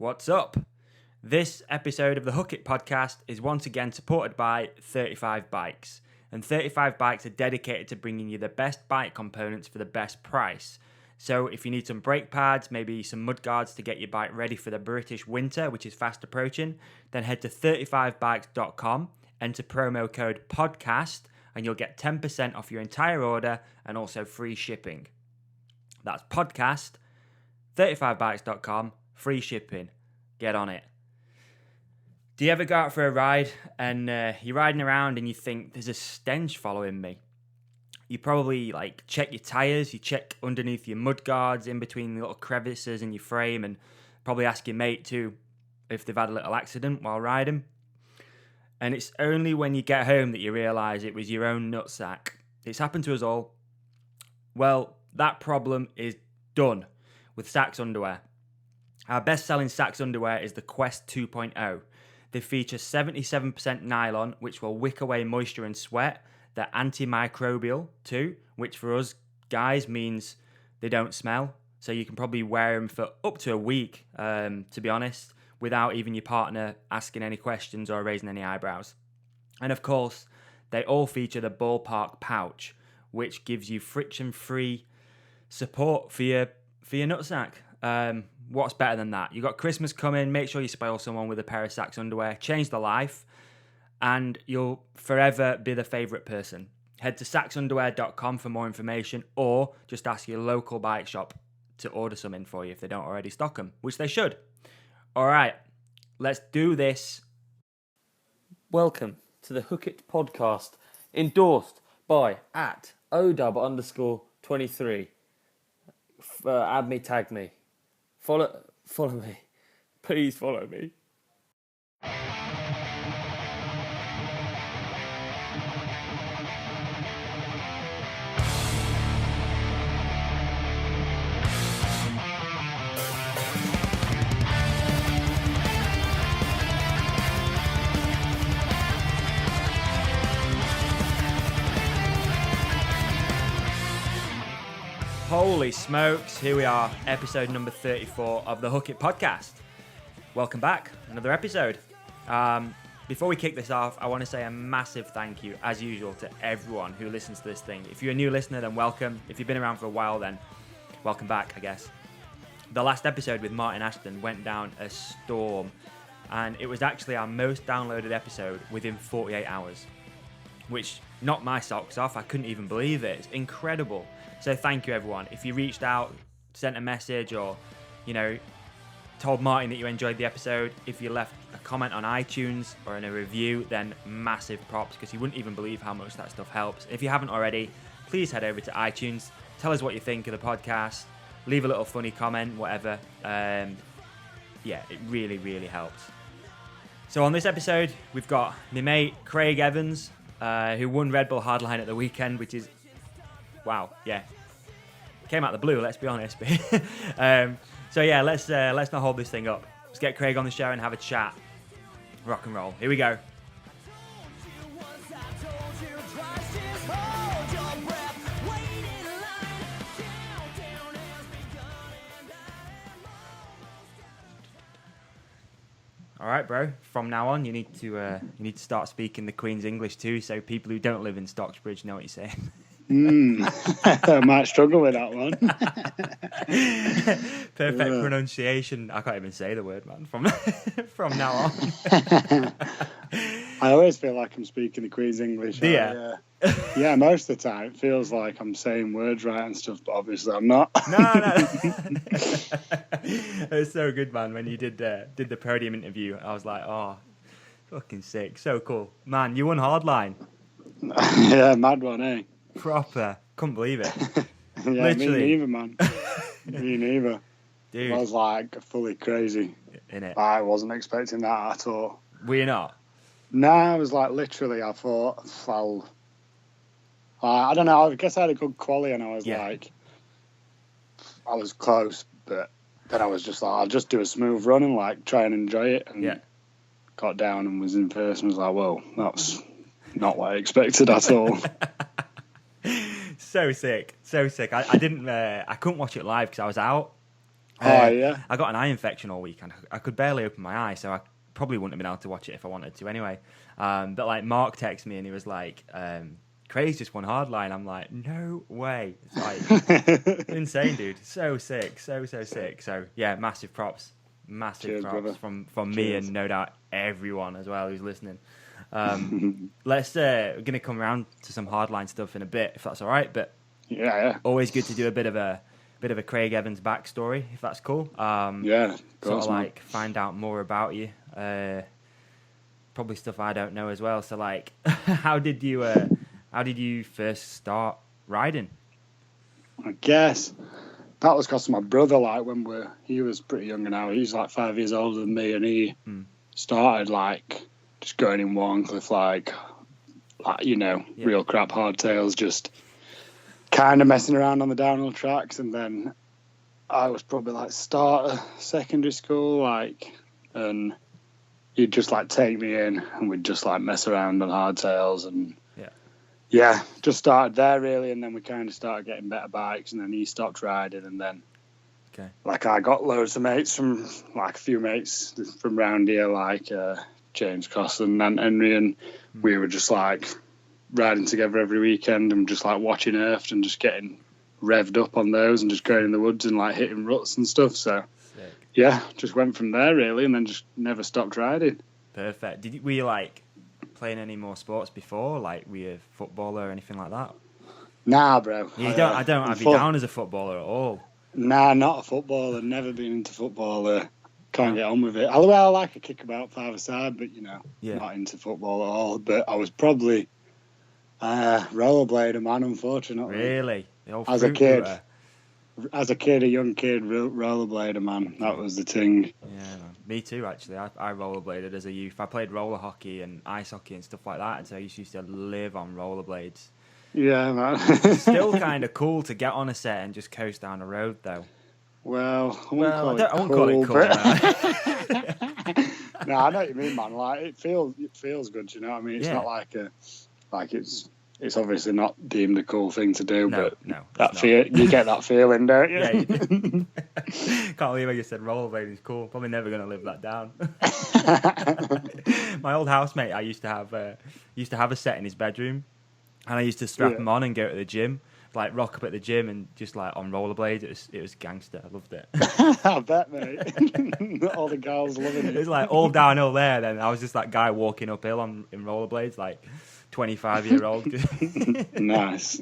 What's up? This episode of the Hook It podcast is once again supported by 35 Bikes. And 35 Bikes are dedicated to bringing you the best bike components for the best price. So if you need some brake pads, maybe some mudguards to get your bike ready for the British winter, which is fast approaching, then head to 35bikes.com, enter promo code PODCAST, and you'll get 10% off your entire order and also free shipping. That's podcast, 35bikes.com, free shipping. Get on it. Do you ever go out for a ride and you're riding around and you think there's a stench following me? You probably check your tyres, you check underneath your mudguards, in between the little crevices in your frame, and probably ask your mate too if they've had a little accident while riding. And it's only when you get home that you realise it was your own nutsack. It's happened to us all. Well, that problem is done with Saxx underwear. Our best-selling Saxx underwear is the Quest 2.0. They feature 77% nylon, which will wick away moisture and sweat. They're antimicrobial too, which for us guys means they don't smell. So you can probably wear them for up to a week, to be honest, without even your partner asking any questions or raising any eyebrows. And of course, they all feature the Ballpark pouch, which gives you friction-free support for your nutsack. What's better than that? You got Christmas coming. Make sure you spoil someone with a pair of Saxx underwear. Change their life, and you'll forever be the favourite person. Head to saxxunderwear.com for more information, or just ask your local bike shop to order some in for you if they don't already stock them, which they should. All right, let's do this. Welcome to the Hook It podcast, endorsed by @ODub_23. Add me, tag me. Follow me. Please follow me. Holy smokes, here we are, episode number 34 of the Hook It podcast. Welcome back, another episode. Before we kick this off, I want to say a massive thank you, as usual, to everyone who listens to this thing. If you're a new listener, then welcome. If you've been around for a while, then welcome back, I guess. The last episode with Martin Ashton went down a storm, and it was actually our most downloaded episode within 48 hours, which knocked my socks off. I couldn't even believe it. It's incredible. So thank you, everyone. If you reached out, sent a message, or, told Martin that you enjoyed the episode, if you left a comment on iTunes or in a review, then massive props, because you wouldn't even believe how much that stuff helps. If you haven't already, please head over to iTunes. Tell us what you think of the podcast. Leave a little funny comment, whatever. It really, really helps. So on this episode, we've got my mate, Craig Evans, who won Red Bull Hardline at the weekend, which is... wow, yeah. Came out of the blue, let's be honest. Let's not hold this thing up. Let's get Craig on the show and have a chat. Rock and roll. Here we go. All right, bro. From now on, you need to start speaking the Queen's English too, so people who don't live in Stocksbridge know what you're saying. I might struggle with that one. Perfect pronunciation. I can't even say the word, man. From now on. I always feel like I'm speaking the Queen's English. Do you? Yeah, most of the time it feels like I'm saying words right and stuff, but obviously I'm not. No. It was so good, man. When you did the podium interview, I was like, oh, fucking sick, so cool, man. You won Hardline. Yeah, mad one, eh? Proper. Couldn't believe it. Yeah, literally. Me neither, man. Me neither. Dude. I was fully crazy. Innit? I wasn't expecting that at all. Were you not? No, I was literally, I thought, I don't know, I guess I had a good quality and I was I was close, but then I was just I'll just do a smooth run and try and enjoy it. And got down and was in first and was like, whoa, that's not what I expected at all. So sick. I couldn't watch it live because I was out. Yeah. I got an eye infection all week, and I could barely open my eye, so I probably wouldn't have been able to watch it if I wanted to anyway. But like Mark texted me and he was like, Craig's just won Hardline. I'm like, no way. It's like insane, dude. So sick. So sick. So yeah, massive props. Cheers, props from me and no doubt everyone as well who's listening. We're gonna come around to some Hardline stuff in a bit, if that's all right. But yeah. Always good to do a bit of a Craig Evans backstory, if that's cool. Yeah, sort of like find out more about you. Probably stuff I don't know as well. So like, how did you first start riding? I guess that was because of my brother. Like he was pretty young now. He's like 5 years older than me, and he started like just going in Wharncliffe, like real crap hardtails, just kind of messing around on the downhill tracks. And then I was probably like start of secondary school, like, and he'd just like take me in, and we'd just like mess around on hardtails and. Yeah, just started there really, and then we kind of started getting better bikes, and then he stopped riding, and then like I got loads of mates from like a few mates from round here, like James Coss and Nant Henry, and we were just like riding together every weekend and just like watching Earth and just getting revved up on those and just going in the woods and like hitting ruts and stuff. So yeah, just went from there really, and then just never stopped riding. Perfect. Were you like playing any more sports before? Like, were you a footballer or anything like that? Nah, bro. I don't have you down as a footballer at all. Nah, not a footballer. Never been into football. Can't get on with it. Although I like a kick about five-a-side, but not into football at all. But I was probably rollerblader, man. Unfortunately, really, as a kid. As a kid, a young kid, rollerblader, man. That was the thing. Yeah, man. Me too, actually. I rollerbladed as a youth. I played roller hockey and ice hockey and stuff like that, and so I used to live on rollerblades. Yeah, man. Still kind of cool to get on a set and just coast down the road, though. Well, I won't call it cool. No, I know what you mean, man. Like it feels good. You know what I mean? It's not like it's obviously not deemed a cool thing to do, but you get that feeling, don't you? Yeah, you do. Can't believe I just said rollerblade is cool. Probably never going to live that down. My old housemate, I used to have a set in his bedroom, and I used to strap him on and go to the gym, like rock up at the gym and just like on rollerblades. It was gangster. I loved it. I bet, mate. All the girls loving it. It was like all downhill there. Then I was just that guy walking uphill in rollerblades, like 25-year-old. Nice.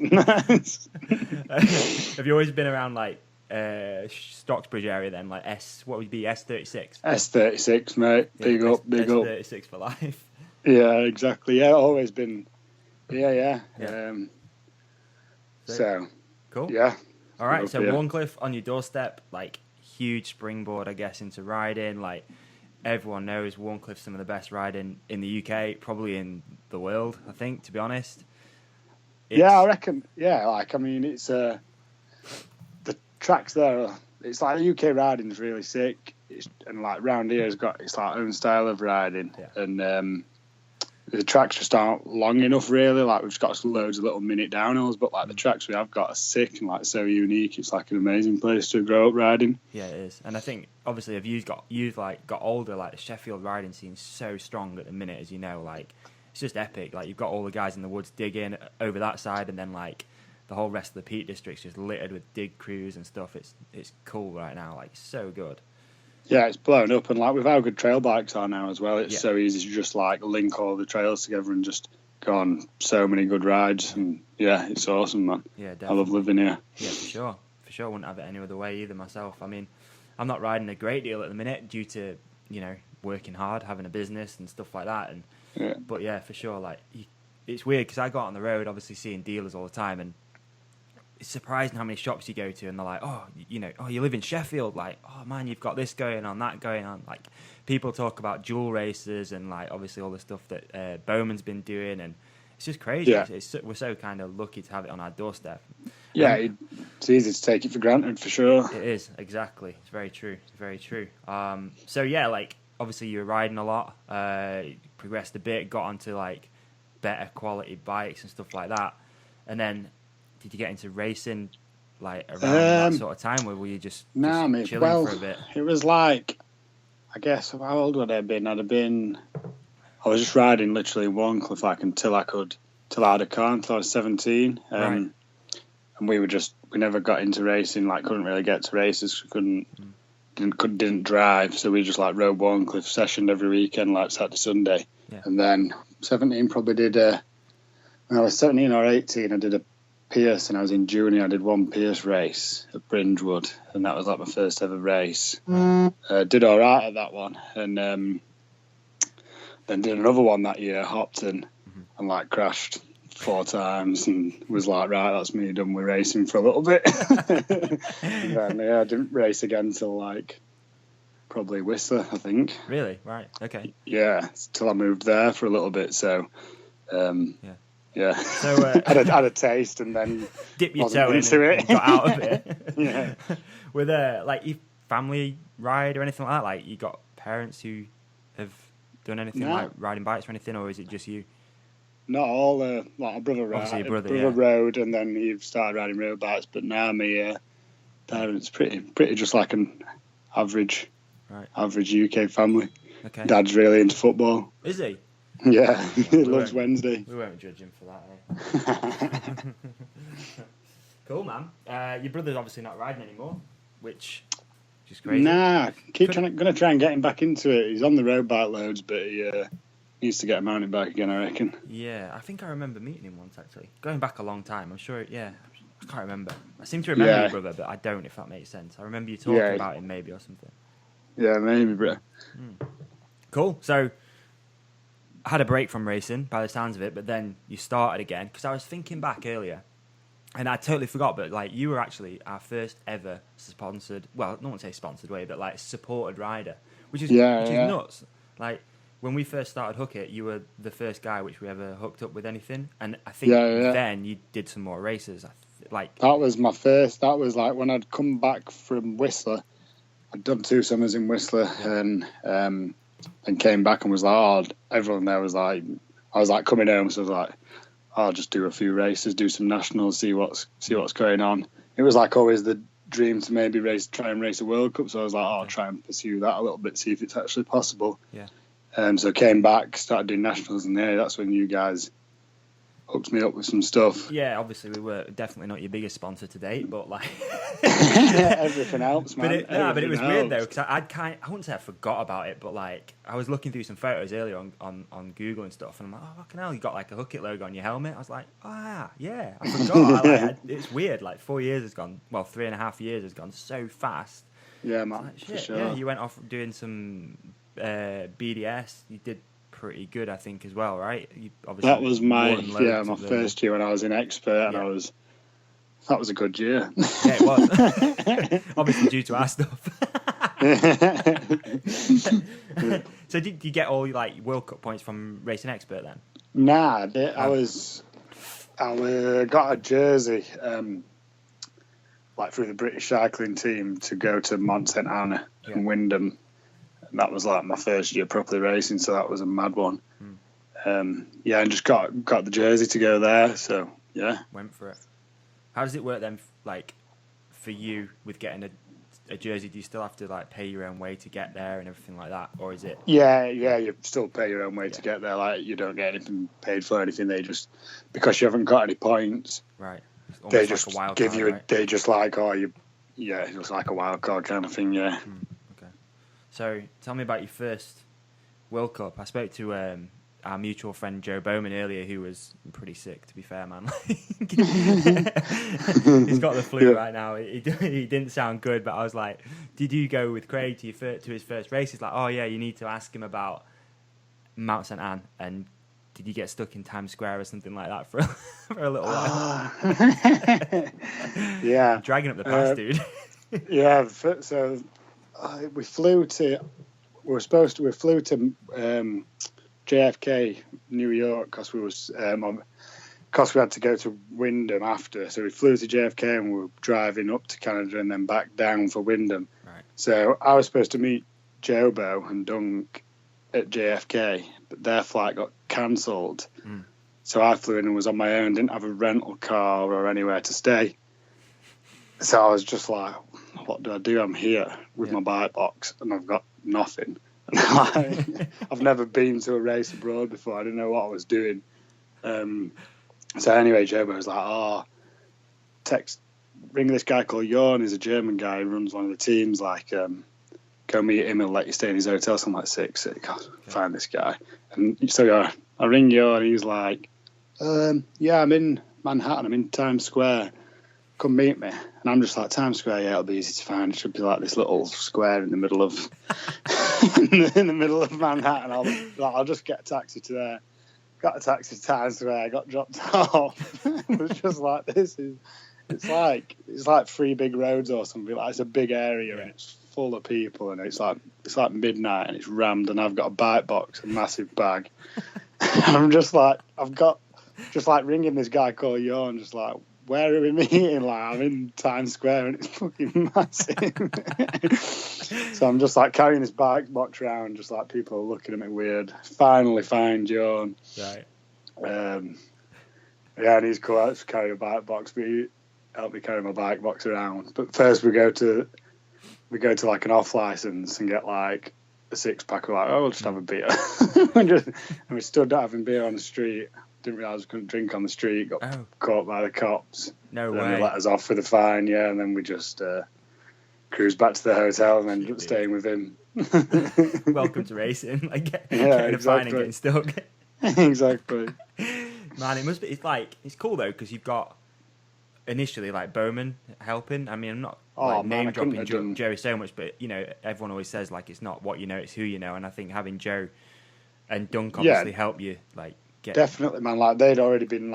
Have you always been around like Stocksbridge area then? Like what would be S36? S36, mate. Big up. S36 for life. Yeah, exactly. Yeah, always been. Yeah. So cool. Yeah. All right. So Wharncliffe on your doorstep, like huge springboard, I guess, into riding. Like everyone knows Wharncliffe's some of the best riding in the UK, probably in the world. I think, to be honest. I reckon. Yeah, like I mean, it's the tracks there. It's like the UK riding is really sick, and like round here has got its like own style of riding, and the tracks just aren't long enough, really. Like we've got loads of little minute downhills, but like the tracks we have got are sick and like so unique. It's like an amazing place to grow up riding. Yeah, it is. And I think obviously if you've got older, like the Sheffield riding scene's so strong at the minute, as you know. Like it's just epic. Like you've got all the guys in the woods digging over that side, and then like the whole rest of the Peak District's just littered with dig crews and stuff. It's cool right now. Like so good. Yeah, it's blown up, and like with how good trail bikes are now as well, it's so easy to just like link all the trails together and just go on so many good rides. And yeah, it's awesome, man. Yeah, definitely. I love living here. Yeah, for sure. I wouldn't have it any other way either myself. I mean, I'm not riding a great deal at the minute due to working hard, having a business and stuff like that. And but yeah, for sure, like it's weird because I go out on the road, obviously seeing dealers all the time, and it's surprising how many shops you go to and they're like, you live in Sheffield, like, oh man, you've got this going on, that going on. Like people talk about dual races and like obviously all the stuff that Bowman's been doing, and it's just crazy. Yeah. We're so kind of lucky to have it on our doorstep. Yeah, it's easy to take it for granted, for sure. It is, exactly. It's very true. So yeah, like obviously you were riding a lot, progressed a bit, got onto like better quality bikes and stuff like that, and then did you get into racing like around that sort of time, or were you just chilling for a bit? It was like, I guess, how old would I have been? I was just riding literally Wharncliffe until I had a car until I was 17. Right. And we never got into racing, like couldn't really get to races, didn't drive, so we just like rode Wharncliffe, sessioned every weekend, like Saturday, Sunday. Yeah. And then 17 probably did when I was 17 or 18, I did a Pierce, and I was in junior, I did one Pierce race at Bridgewood, and that was like my first ever race. Did all right at that one, and then did another one that year, Hopton, and like crashed 4 times, and was like, right, that's me done with racing for a little bit. And then I didn't race again till like probably Whistler, I think. Really? Right. Okay. Yeah, till I moved there for a little bit. So, yeah. So had a taste, and then dip your toe in and got out of it. Yeah. With like your family ride or anything like that, like you got parents who have done anything like riding bikes or anything, or is it just you? Not all. Like my brother rode, and then he started riding road bikes. But now my parents pretty just like an average UK family. Okay. Dad's really into football. Is he? Yeah, he loves Wednesday. We won't judge him for that. Cool, man. Your brother's obviously not riding anymore, which is crazy. Nah, gonna try and get him back into it. He's on the road bike loads, but he needs to get a mountain bike again, I reckon. Yeah, I think I remember meeting him once, actually. Going back a long time, I'm sure, I can't remember. I seem to remember your brother, but I don't, if that makes sense. I remember you talking about him maybe or something. Yeah, maybe, bro. Cool. So, I had a break from racing, by the sounds of it, but then you started again, because I was thinking back earlier, and I totally forgot, but like you were actually our first ever sponsored, well, not want to say sponsored way, but like supported rider, which is nuts. Like, when we first started Hook It, you were the first guy which we ever hooked up with anything, and I think then you did some more races. That was my first. That was like when I'd come back from Whistler. I'd done 2 summers in Whistler, and came back and was like, everyone there was like, I was like coming home, so I was like, I'll just do a few races, do some nationals, see what's going on. It was like always the dream to maybe try and race a World Cup, so I was like, I'll try and pursue that a little bit, see if it's actually possible. Yeah. So came back, started doing nationals, and that's when you guys hooked me up with some stuff. Yeah, obviously we were definitely not your biggest sponsor to date, but like everything helps, man. But it was weird though, because I wouldn't say I forgot about it, but like I was looking through some photos earlier on Google and stuff, and I'm like, oh fucking hell, you got like a Hook It logo on your helmet. I was like, yeah, I forgot. It's weird. Like 4 years has gone, well, 3.5 years has gone so fast. Yeah, man. Like, for sure. Yeah, you went off doing some BDS. You did pretty good, I think, as well, right? You obviously that was my first year when I was in Expert, and that was a good year. Yeah, it was. Obviously due to our stuff. So did you get all like World Cup points from Racing Expert then? Nah, I got a jersey like through the British cycling team to go to Mont St Anna in Wymondham. And that was like my first year properly racing, so that was a mad one. And just got the jersey to go there, so yeah. Went for it. How does it work then, like, for you with getting a jersey? Do you still have to like pay your own way to get there and everything like that, or is it? Yeah, you still pay your own way to get there. Like, you don't get anything paid for anything. They just, because you haven't got any points, right? They just like a wild give card, you. Right? They just like, it's just like a wild card kind of thing. Yeah. Okay. So tell me about your first World Cup. I spoke to our mutual friend Joe Bowman earlier, who was pretty sick, to be fair, man. He's got the flu right now. He didn't sound good, but I was like, did you go with Craig to his first race? He's like, oh yeah, you need to ask him about Mount St Anne, and did you get stuck in Times Square or something like that for a little while? Yeah. Dragging up the pass, dude. Yeah, so we flew to JFK, New York, because we had to go to Wymondham after. So we flew to JFK and we were driving up to Canada and then back down for Wymondham. Right. So I was supposed to meet Jobo and Dunk at JFK, but their flight got cancelled. So I flew in and was on my own, didn't have a rental car or anywhere to stay. So I was just like, what do I do? I'm here with my bike box and I've got nothing. And I've never been to a race abroad before. I didn't know what I was doing. So anyway, Jobo was like, ring this guy called Jorn. He's a German guy who runs one of the teams. Like, go meet him. He'll let you stay in his hotel. So I'm like, sick. Find this guy. And so I ring Jorn. He's like, yeah, I'm in Manhattan. I'm in Times Square. Come meet me. And I'm just like, Times Square, yeah, it'll be easy to find. It should be like this little square in the middle of in the middle of Manhattan. I'll just get a taxi to there. Got a taxi to Times Square, got dropped off. It was just like, it's like 3 big roads or something. Like, it's a big area and it's full of people and it's like midnight and it's rammed and I've got a bike box, a massive bag. I'm just like, ringing this guy called Jorn, just like, where are we meeting? Like, I'm in Times Square and it's fucking massive. So I'm just like carrying this bike box around, just like people are looking at me weird. Finally find Jorn. Right. Yeah, and he's cool out to carry a bike box, but he helped me carry my bike box around. But first we go to like an off license and get like a 6-pack. We're like, we'll just have a beer. and we stood having beer on the street. Didn't realise we couldn't drink on the street. Got caught by the cops. No way. They let us off with a fine, yeah, and then we just cruised back to the hotel and ended up staying with him. Welcome to racing. Like getting a fine and getting stuck. Exactly. Man, it must be. It's cool though because you've got initially like Bowman helping. I mean, I'm not name dropping Joey so much, but you know, everyone always says like it's not what you know, it's who you know, and I think having Joe and Dunk obviously help you like. Definitely, man. Like they'd already been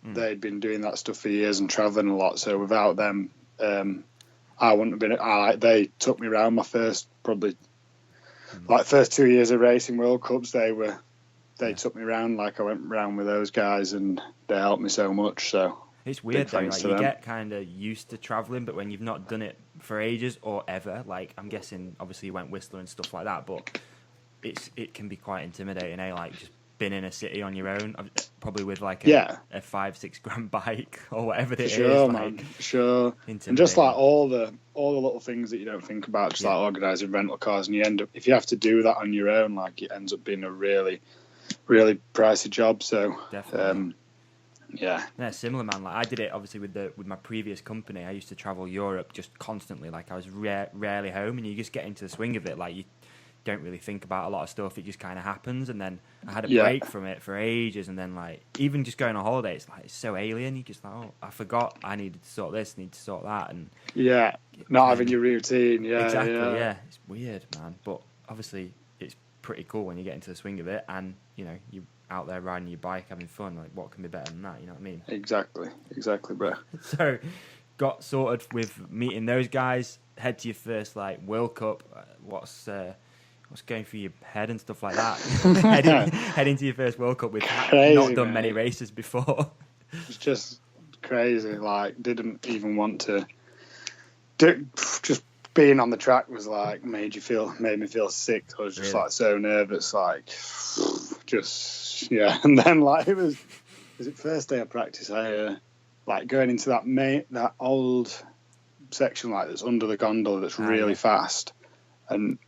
they'd been doing that stuff for years and traveling a lot. So without them, I wouldn't have been. They took me around my first 2 years of racing World Cups. They took me around. Like I went around with those guys and they helped me so much. So it's weird though. Like you get kind of used to traveling, but when you've not done it for ages or ever, like I'm guessing, obviously you went Whistler and stuff like that, but it can be quite intimidating. Like just been in a city on your own, probably with like a 5-6 grand bike or whatever it is. Sure, man. Sure. And just like all the little things that you don't think about, just like organising rental cars, and you end up, if you have to do that on your own, like it ends up being a really, really pricey job. So definitely. Yeah, similar, man. Like I did it obviously with my previous company. I used to travel Europe just constantly. Like I was rarely home, and you just get into the swing of it. Like you don't really think about a lot of stuff. It just kind of happens. And then I had a break from it for ages. And then like even just going on holiday, it's like it's so alien. You just like, oh, I forgot I needed to sort this, need to sort that, and not having your routine. Exactly. Yeah, it's weird, man. But obviously, it's pretty cool when you get into the swing of it, and you know you out there riding your bike, having fun. Like, what can be better than that? You know what I mean? Exactly, bro. So, got sorted with meeting those guys. Head to your first like World Cup. What's going through your head and stuff like that? head into your first World Cup with not done many races before. It's just crazy. Like, didn't even want to. Just being on the track was like made me feel sick. I was just like so nervous. Like, just and then like it was first day of practice. I like going into that old section like that's under the gondola that's really fast, and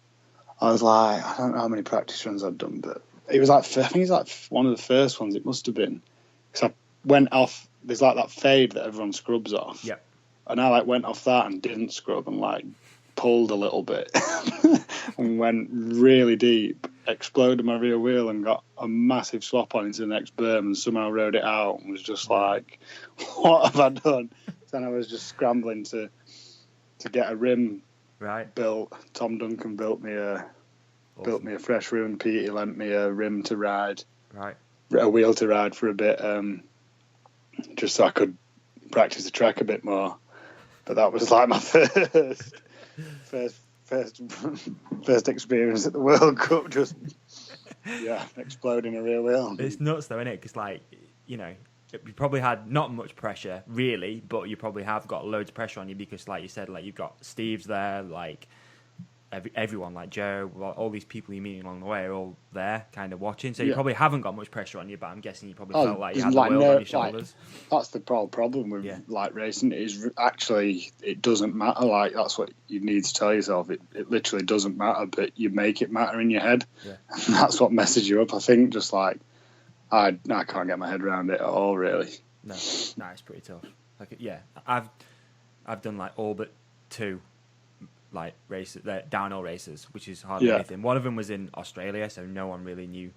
I was like, I don't know how many practice runs I've done, but it was like, I think it's like one of the first ones. It must have been, because I went off. There's like that fade that everyone scrubs off. Yeah. And I like went off that and didn't scrub and like pulled a little bit and went really deep, exploded my rear wheel and got a massive swap on into the next berm and somehow rode it out and was just like, what have I done? Then I was just scrambling to get a rim built. Tom Duncan built me a fresh rim. Petey lent me a rim to ride, a wheel to ride for a bit, just so I could practice the track a bit more. But that was like my first experience at the World Cup. Just exploding a rear wheel. It's nuts though, isn't it? Because like, you know, you probably had not much pressure really, but you probably have got loads of pressure on you because, like you said, like you've got Steve's there, like everyone, like Joe, all these people you meet along the way are all there kind of watching. So Yeah. you probably haven't got much pressure on you, but I'm guessing you probably felt like you there's had the world on your shoulders. That's the problem with like racing is actually it doesn't matter. Like that's what you need to tell yourself. It literally doesn't matter, but you make it matter in your head. Yeah. And that's what messes you up. I think just like I can't get my head around it at all, really. No, it's pretty tough. Like, yeah, I've done like all but 2 like races, downhill races, which is hardly anything. One of them was in Australia, so no one really knew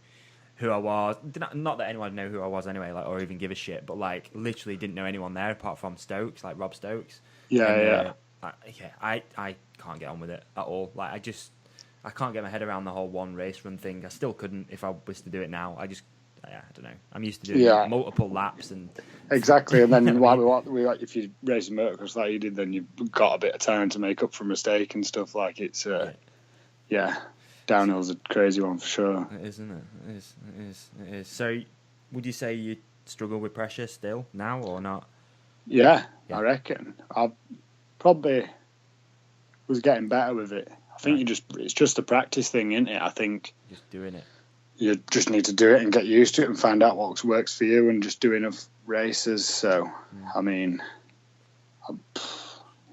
who I was. Not that anyone knew who I was anyway, like, or even give a shit, but like literally didn't know anyone there apart from Stokes, like Rob Stokes. I can't get on with it at all. Like I can't get my head around the whole one race run thing. I still couldn't if I was to do it now. I don't know. I'm used to doing multiple laps and exactly. And then if you race a motocross like you did, then you've got a bit of time to make up for a mistake and stuff. Like it's downhill's a crazy one for sure. It is, isn't it? It is. So, would you say you struggle with pressure still now or not? Yeah. I reckon I probably was getting better with it. I think it's just a practice thing, isn't it? I think just doing it. You just need to do it and get used to it and find out what works for you and just do enough races. So, I mean,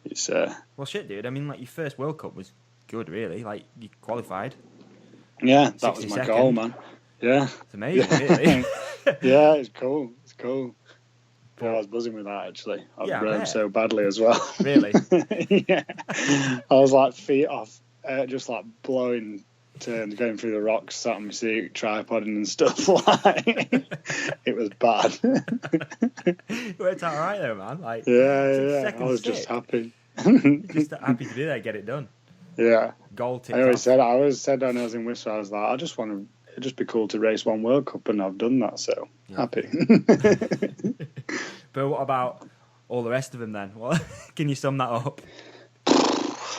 it's... well, shit, dude. I mean, like, your first World Cup was good, really. Like, you qualified. Yeah, that was my goal, man. Yeah. It's amazing, really. Yeah, it's cool. It's cool. But I was buzzing with that, actually. I rode so badly as well. Really? Yeah. I was, like, feet off, just, like, blowing... turns going through the rocks, sat on my seat, tripoding and stuff. Like it was bad. It worked out alright though, man. Like I was just happy. Just happy to be there, get it done. Yeah. Goal ticked I always said when I was in Whistler, I was like, I just want to. It'd just be cool to race one World Cup, and I've done that, so happy. But what about all the rest of them then? What can you sum that up?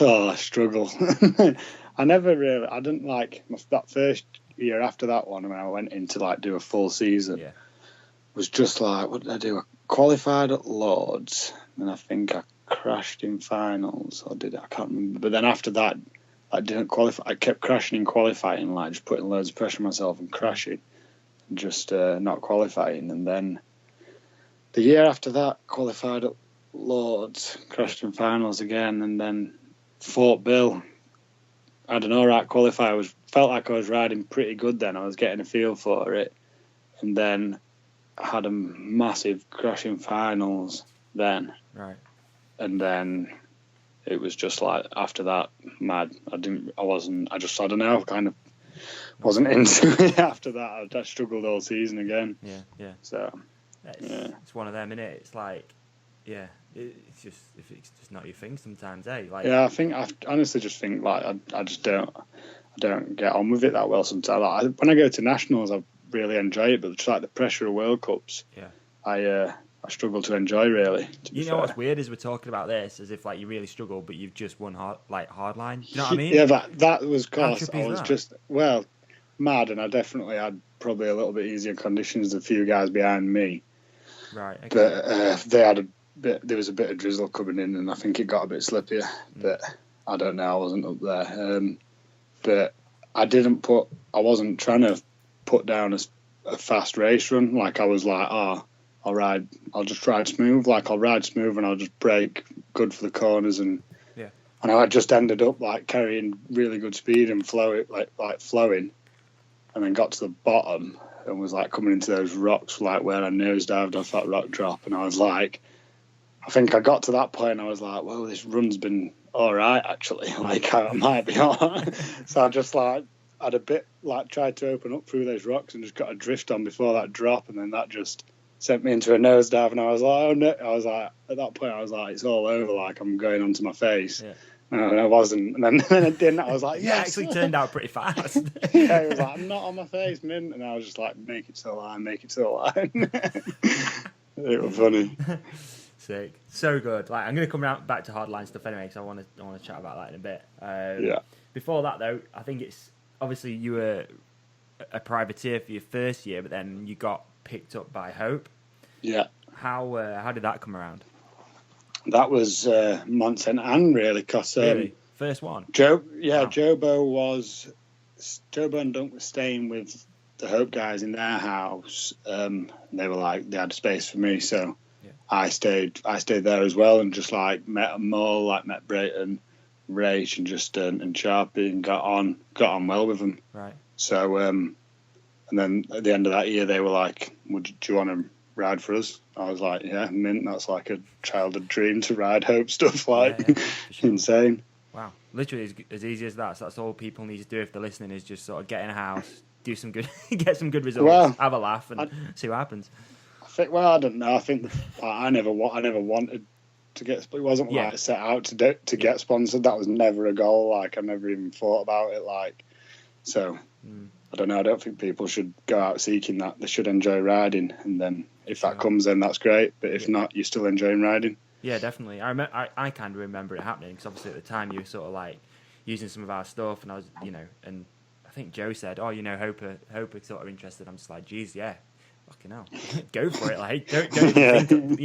Oh, I struggle. I didn't like that first year after that one when I went in to like do a full season. Yeah. Was just like, what did I do? I qualified at Lords, and I think I crashed in finals, or did I? I can't remember. But then after that, I didn't qualify. I kept crashing in qualifying, like just putting loads of pressure on myself and crashing, and just not qualifying. And then the year after that, qualified at Lords, crashed in finals again, and then Fort Bill. I had an alright qualifier. Felt like I was riding pretty good then. I was getting a feel for it. And then I had a massive crash in finals then. Right. And then it was just like, after that, mad. I don't know, kind of wasn't into it after that. I struggled all season again. Yeah. So, it's one of them, innit? It's like, it's just if it's just not your thing sometimes, Like, I honestly just think like I don't get on with it that well sometimes. Like, when I go to nationals, I really enjoy it, but just like the pressure of World Cups, I struggle to enjoy really. You know what's weird is we're talking about this as if like you really struggle, but you've just won hardline. You know what I mean? Yeah, that was cause I was just mad, and I definitely had probably a little bit easier conditions than a few guys behind me. Right. Okay. But they had there was a bit of drizzle coming in, and I think it got a bit slippier. But I don't know. I wasn't up there. But I wasn't trying to put down a fast race run. Like I was like, I'll just ride smooth. Like I'll ride smooth and I'll just brake good for the corners and I just ended up like carrying really good speed and flowing, and then got to the bottom and was like coming into those rocks, like where I nosedived off that rock drop, and I was like, I think I got to that point and I was like, well, this run's been all right actually. Like I might be all right. So I just like had a bit like tried to open up through those rocks and just got a drift on before that drop, and then that just sent me into a nosedive, and I was like, oh no. I was like, at that point I was like, it's all over, like I'm going onto my face. And I wasn't, and then I didn't. I was like, yes. It actually turned out pretty fast. It was like, I'm not on my face, man. And I was just like, make it to the line. It was funny. Sick. So good. Like I'm going to come back to hardline stuff anyway, because I want to chat about that in a bit. Before that though, I think it's obviously you were privateer for your first year, but then you got picked up by Hope. Yeah. How did that come around? That was Mont Saint Anne, really, because First one. Wow. Jobo and Dunk were staying with the Hope guys in their house. They were like, they had space for me, so I stayed there as well, and just like met them all, like met Brayton, Rach, and just and Sharpie, and got on well with them. Right. So and then at the end of that year, they were like, do you want to ride for us? I was like, yeah, mint. That's like a childhood dream to ride Hope stuff, like sure. Insane. Wow, literally as easy as that. So that's all people need to do if they're listening, is just sort of get in a house, do some good, get some good results, have a laugh, and see what happens. I don't know. I think I never wanted to get. It wasn't like I set out to get sponsored. That was never a goal. Like I never even thought about it. Like so, I don't know. I don't think people should go out seeking that. They should enjoy riding, and then if that comes, then that's great. But if not, you're still enjoying riding. Yeah, definitely. I kind of remember it happening because obviously at the time you were sort of like using some of our stuff, and I was, and I think Joe said, "Oh, Hope are sort of interested." I'm just like, "Geez, yeah, fucking hell, go for it!" Like, don't even think,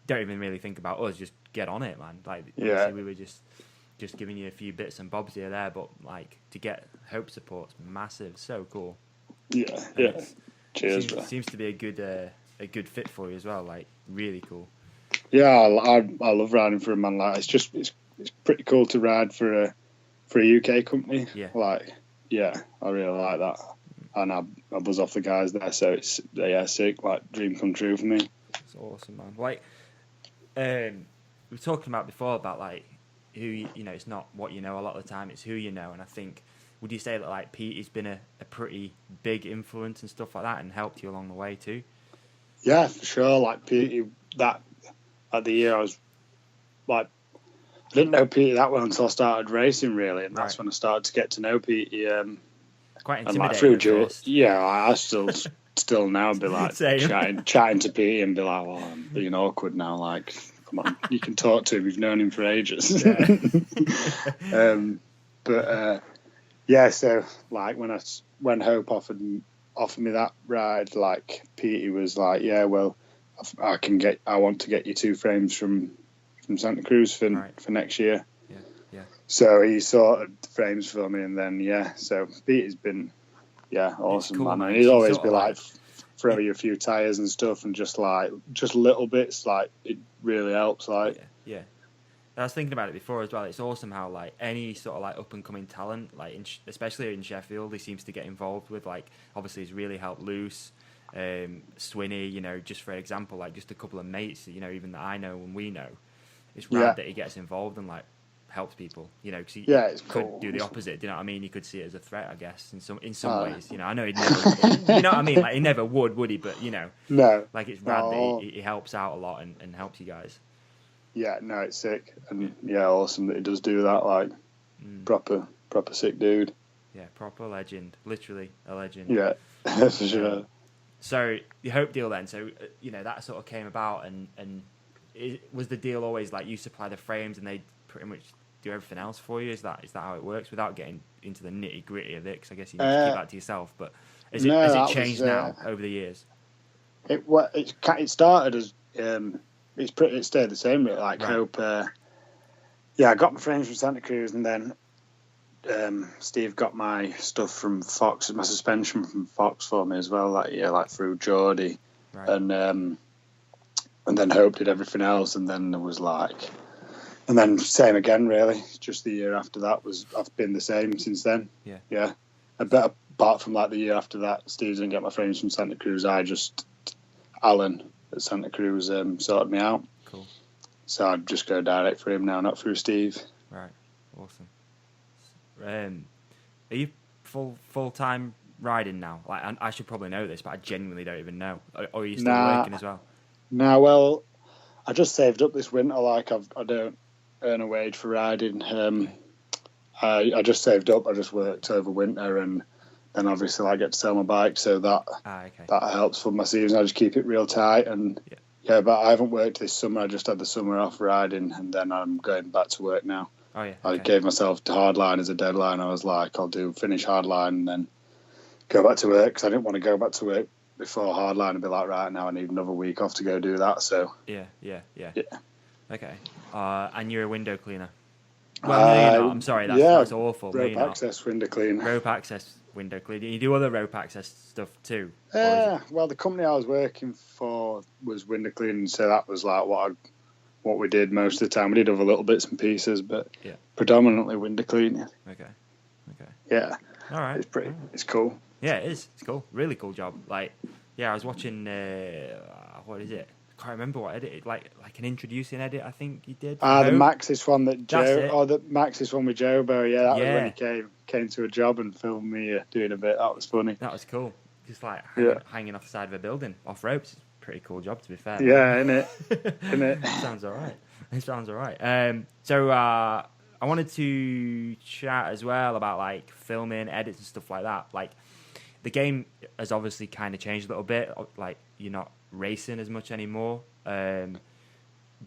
don't even really think about us. Just get on it, man. Like, we were just giving you a few bits and bobs here there, but like to get Hope support's massive, so cool. Yeah. Cheers. Seems to be a good fit for you as well. Like, really cool. Yeah, I love riding for a man like that. It's pretty cool to ride for a UK company. Yeah. Like, yeah, I really like that, and I buzz off the guys there. So it's sick. Like, dream come true for me. It's awesome, man. Like, we were talking about before about like who it's not what you know a lot of the time. It's who you know, and I think. Would you say that like Pete has been a pretty big influence and stuff like that, and helped you along the way too? Yeah, for sure. Like Pete, that at the year I was like, I didn't know Pete that well until I started racing really, and that's when I started to get to know Pete. Quite intimidating. And like through I still now be like chatting to Pete and be like, well, I'm being awkward now. Like, come on, you can talk to him. We've known him for ages. Yeah. So like when Hope offered me that ride, like Petey was like, yeah, well, I want to get you 2 frames from Santa Cruz for next year. Yeah. So he sorted frames for me, and then so Petey's been awesome, cool, man. He's always been like throw you a few tires and stuff, and just little bits, like it really helps. Like yeah. I was thinking about it before as well. It's awesome how like any sort of like up and coming talent, like especially in Sheffield, he seems to get involved with. Like obviously, he's really helped Luce, Swinney. Just for example, like just a couple of mates, even that I know and we know. It's rad that he gets involved and like helps people. Because he could do the opposite. Do you know what I mean? He could see it as a threat, I guess, in some ways. I know he'd never. You know what I mean? Like he never would he? But no. Like it's rad that he helps out a lot and helps you guys. Yeah, no, it's sick, and awesome that he does do that. Like, proper sick dude. Yeah, proper legend, literally a legend. Yeah, for sure. So the Hope deal then. So that sort of came about, and was the deal always like you supply the frames and they pretty much do everything else for you? Is that how it works? Without getting into the nitty gritty of it, because I guess you need to keep that to yourself. But has it changed now over the years? It started as. It stayed the same. Like Hope, I got my frames from Santa Cruz, and then Steve got my stuff from Fox, my suspension from Fox for me as well. Like through Geordie, and then Hope did everything else, and then there was and then same again really. Just the year after that I've been the same since then. Yeah. But apart from like the year after that, Steve didn't get my frames from Santa Cruz. Alan at Santa Cruz sorted me out. Cool. So I'd just go direct for him now, not through Steve. Right. Awesome. Are you full time riding now? Like I should probably know this, but I genuinely don't even know. Or are you still working as well? No, well, I just saved up this winter. Like I don't earn a wage for riding. I just saved up. I just worked over winter, and then obviously I get to sell my bike, so that helps for my season. I just keep it real tight, and but I haven't worked this summer. I just had the summer off riding, and then I'm going back to work now. Oh yeah. I gave myself to hardline as a deadline. I was like, I'll finish hardline and then go back to work, because I didn't want to go back to work before hardline and be like, right now I need another week off to go do that. So yeah. Okay. And you're a window cleaner. Well, no, you're not. I'm sorry. That's awful. Rope access window clean. Rope access window cleaning. You do other rope access stuff too? Well, the company I was working for was window cleaning, so that was like what we did most of the time. We did other little bits and pieces, but predominantly window cleaning. Okay. Yeah. All right. It's cool. Yeah, it is. It's cool. Really cool job. Like, I was watching. What is it? I can't remember what edit. Like an introducing edit. I think you did. The Maxis one the Maxis one with Jobo. Yeah, that was when he came to a job and filmed me doing a bit. That was funny. That was cool. Just like hanging off the side of a building off ropes. It's a pretty cool job, to be fair. Yeah, innit? Sounds all right. It sounds all right. So I wanted to chat as well about like filming, edits, and stuff like that. Like the game has obviously kind of changed a little bit. Like you're not racing as much anymore,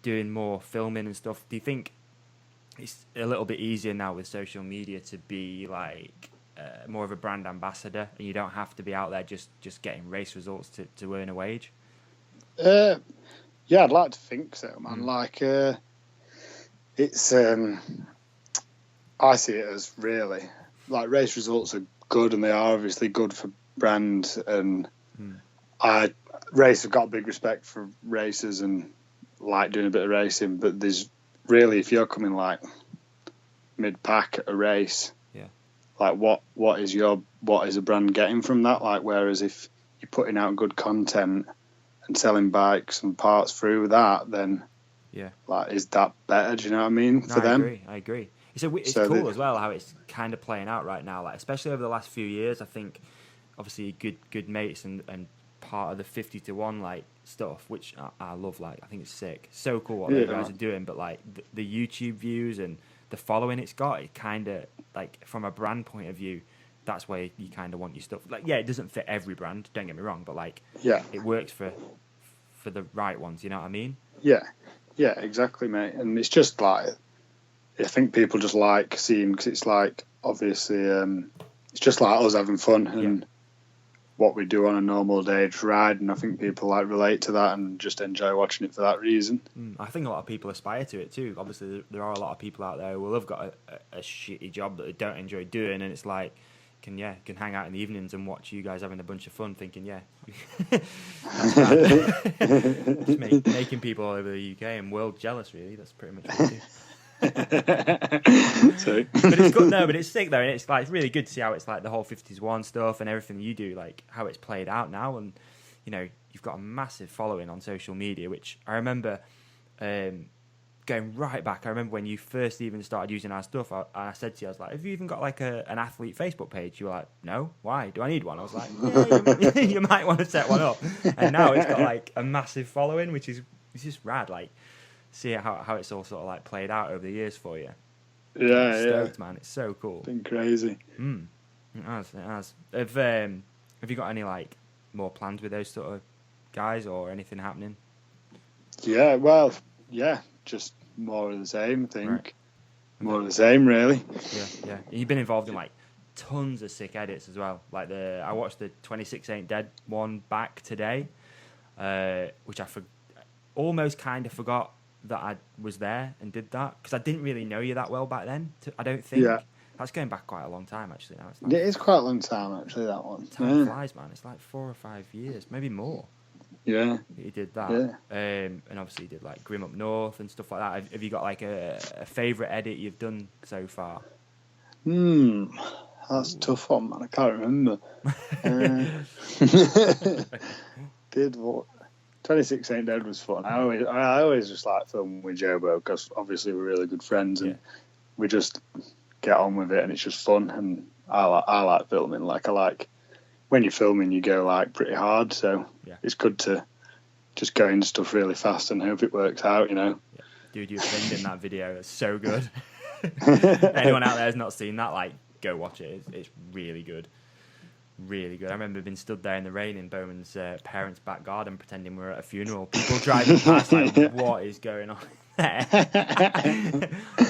doing more filming and stuff. Do you think it's a little bit easier now with social media to be like more of a brand ambassador, and you don't have to be out there just getting race results to earn a wage? Yeah, I'd like to think so, man. Like it's I see it as really like race results are good, and they are obviously good for brand, and race have got a big respect for racers and like doing a bit of racing, but there's really, if you're coming like mid-pack at a race, like what is a brand getting from that? Like, whereas if you're putting out good content and selling bikes and parts through that, then like, is that better? Do you know what I mean? For them, I agree. It's cool as well how it's kind of playing out right now. Like, especially over the last few years, I think obviously good mates and part of the 50-1 like stuff, which I love. Like, I think it's sick, so cool what you guys are doing. But like the YouTube views and the following it's got, it kind of like from a brand point of view, that's where you kind of want your stuff. Like, it doesn't fit every brand, don't get me wrong, but like it works for the right ones. You know what I mean? Yeah, exactly, mate. And it's just like, I think people just like seeing, because it's like obviously it's just like us having fun and what we do on a normal day, just ride, and I think people like relate to that and just enjoy watching it for that reason. I think a lot of people aspire to it too. Obviously, there are a lot of people out there who will have got a shitty job that they don't enjoy doing, and it's like can hang out in the evenings and watch you guys having a bunch of fun, thinking that's bad. Just making people all over the UK and world jealous. Really, that's pretty much what we do. But it's good. No, but it's sick though, and it's like really good to see how it's like the whole 50-1 stuff and everything you do, like how it's played out now. And you know, you've got a massive following on social media, which I remember going right back. I remember when you first even started using our stuff. I said to you, I was like, "Have you even got like an athlete Facebook page?" You were like, "No, why? Do I need one?" I was like, "Yeah, you might want to set one up." And now it's got like a massive following, which is just rad. Like, see how it's all sort of like played out over the years for you. Yeah, stoked, man. It's so cool. Been crazy. It has. Have you got any like more plans with those sort of guys or anything happening? Yeah, well, just more of the same, I think. Right. More of the same, really. Yeah. You've been involved in like tons of sick edits as well. Like I watched the 26 Ain't Dead one back today, which I almost kind of forgot that I was there and did that, because I didn't really know you that well back then. I don't think. Yeah. That's going back quite a long time, actually. Now it's like, it is quite a long time, actually, that one. Time flies, man. It's like 4 or 5 years, maybe more. Yeah. You did that. Yeah. And obviously you did like Grim Up North and stuff like that. Have you got like a favourite edit you've done so far? That's a tough one, man. I can't remember. Did what? 26 Ain't Dead was fun. I always just like filming with Jobo, because obviously we're really good friends and we just get on with it, and it's just fun. And I like filming. Like, I like when you're filming, you go like pretty hard, so it's good to just go into stuff really fast and hope it works out, you know. Yeah. Dude, you filmed in that video. It's so good. Anyone out there has not seen that, like, go watch it. It's really good. Really good. I remember being stood there in the rain in Bowman's parents' back garden pretending we were at a funeral. People driving past like, what is going on there?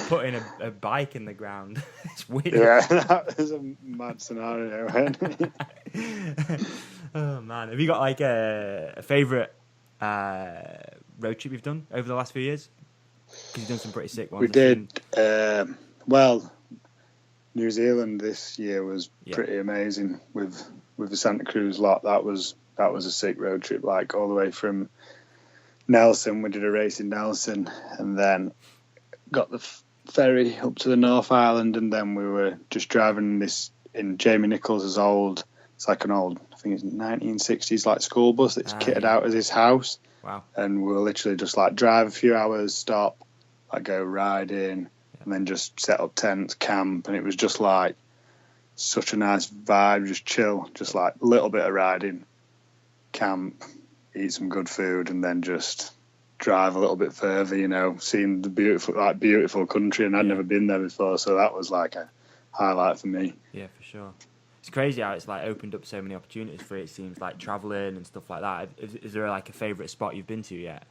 Putting a bike in the ground. It's weird. Yeah, that was a mad scenario. Oh, man. Have you got like a favourite road trip you've done over the last few years? Because you've done some pretty sick ones. We did Well, New Zealand this year was pretty amazing with the Santa Cruz lot. That was a sick road trip, like all the way from Nelson. We did a race in Nelson, and then got the ferry up to the North Island, and then we were just driving this in Jamie Nicholls' old. It's like an old, I think it's 1960s like school bus that's kitted out as his house. Wow! And we were literally just like drive a few hours, stop, like go riding, and then just set up tents, camp, and it was just like such a nice vibe, just chill, just like a little bit of riding, camp, eat some good food, and then just drive a little bit further, you know, seeing the beautiful country, and I'd never been there before, so that was like a highlight for me. Yeah, for sure. It's crazy how it's like opened up so many opportunities for it seems, like travelling and stuff like that. Is there like a favourite spot you've been to yet?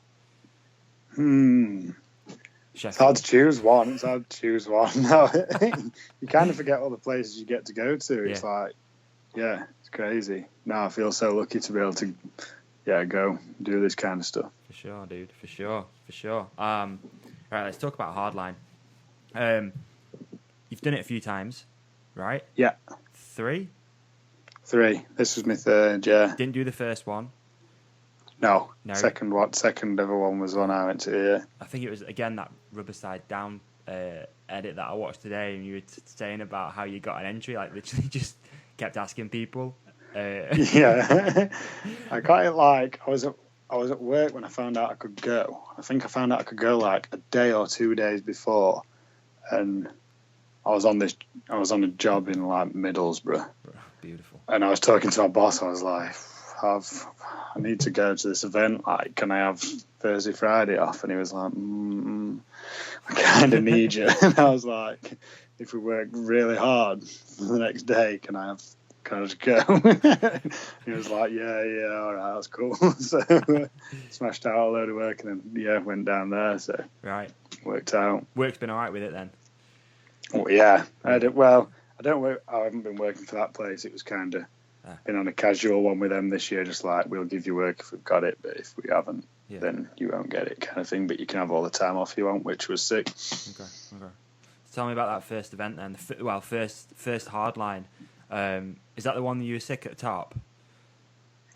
Sheffield. It's hard to choose one. No, you kind of forget all the places you get to go to. It's like, it's crazy. Now I feel so lucky to be able to, go do this kind of stuff. For sure, dude. For sure. All right, let's talk about Hardline. You've done it a few times, right? Yeah. 3? This was my third, yeah. Didn't do the first one? No. Second ever one was one I went to, yeah. I think it was, again, that Rubber Side Down edit that I watched today, and you were saying about how you got an entry, like literally just kept asking people. Yeah. I got it like, I was at work when I found out I could go. I think I found out I could go like a day or 2 days before, and I was on a job in like Middlesbrough. Beautiful. And I was talking to my boss. I was like, I need to go to this event. Like, can I have Thursday, Friday off? And he was like, I kind of need you. And I was like, if we work really hard for the next day, can I just go? He was like, yeah, all right, that's cool. So smashed out a load of work, and then went down there. So worked out. Work's been all right with it then. Oh, yeah, I haven't been working for that place. It was kind of been on a casual one with them this year, just like, we'll give you work if we've got it, but if we haven't, then you won't get it, kind of thing. But you can have all the time off you want, which was sick. Okay. Tell me about that first event then. First Hardline. Is that the one that you were sick at the top?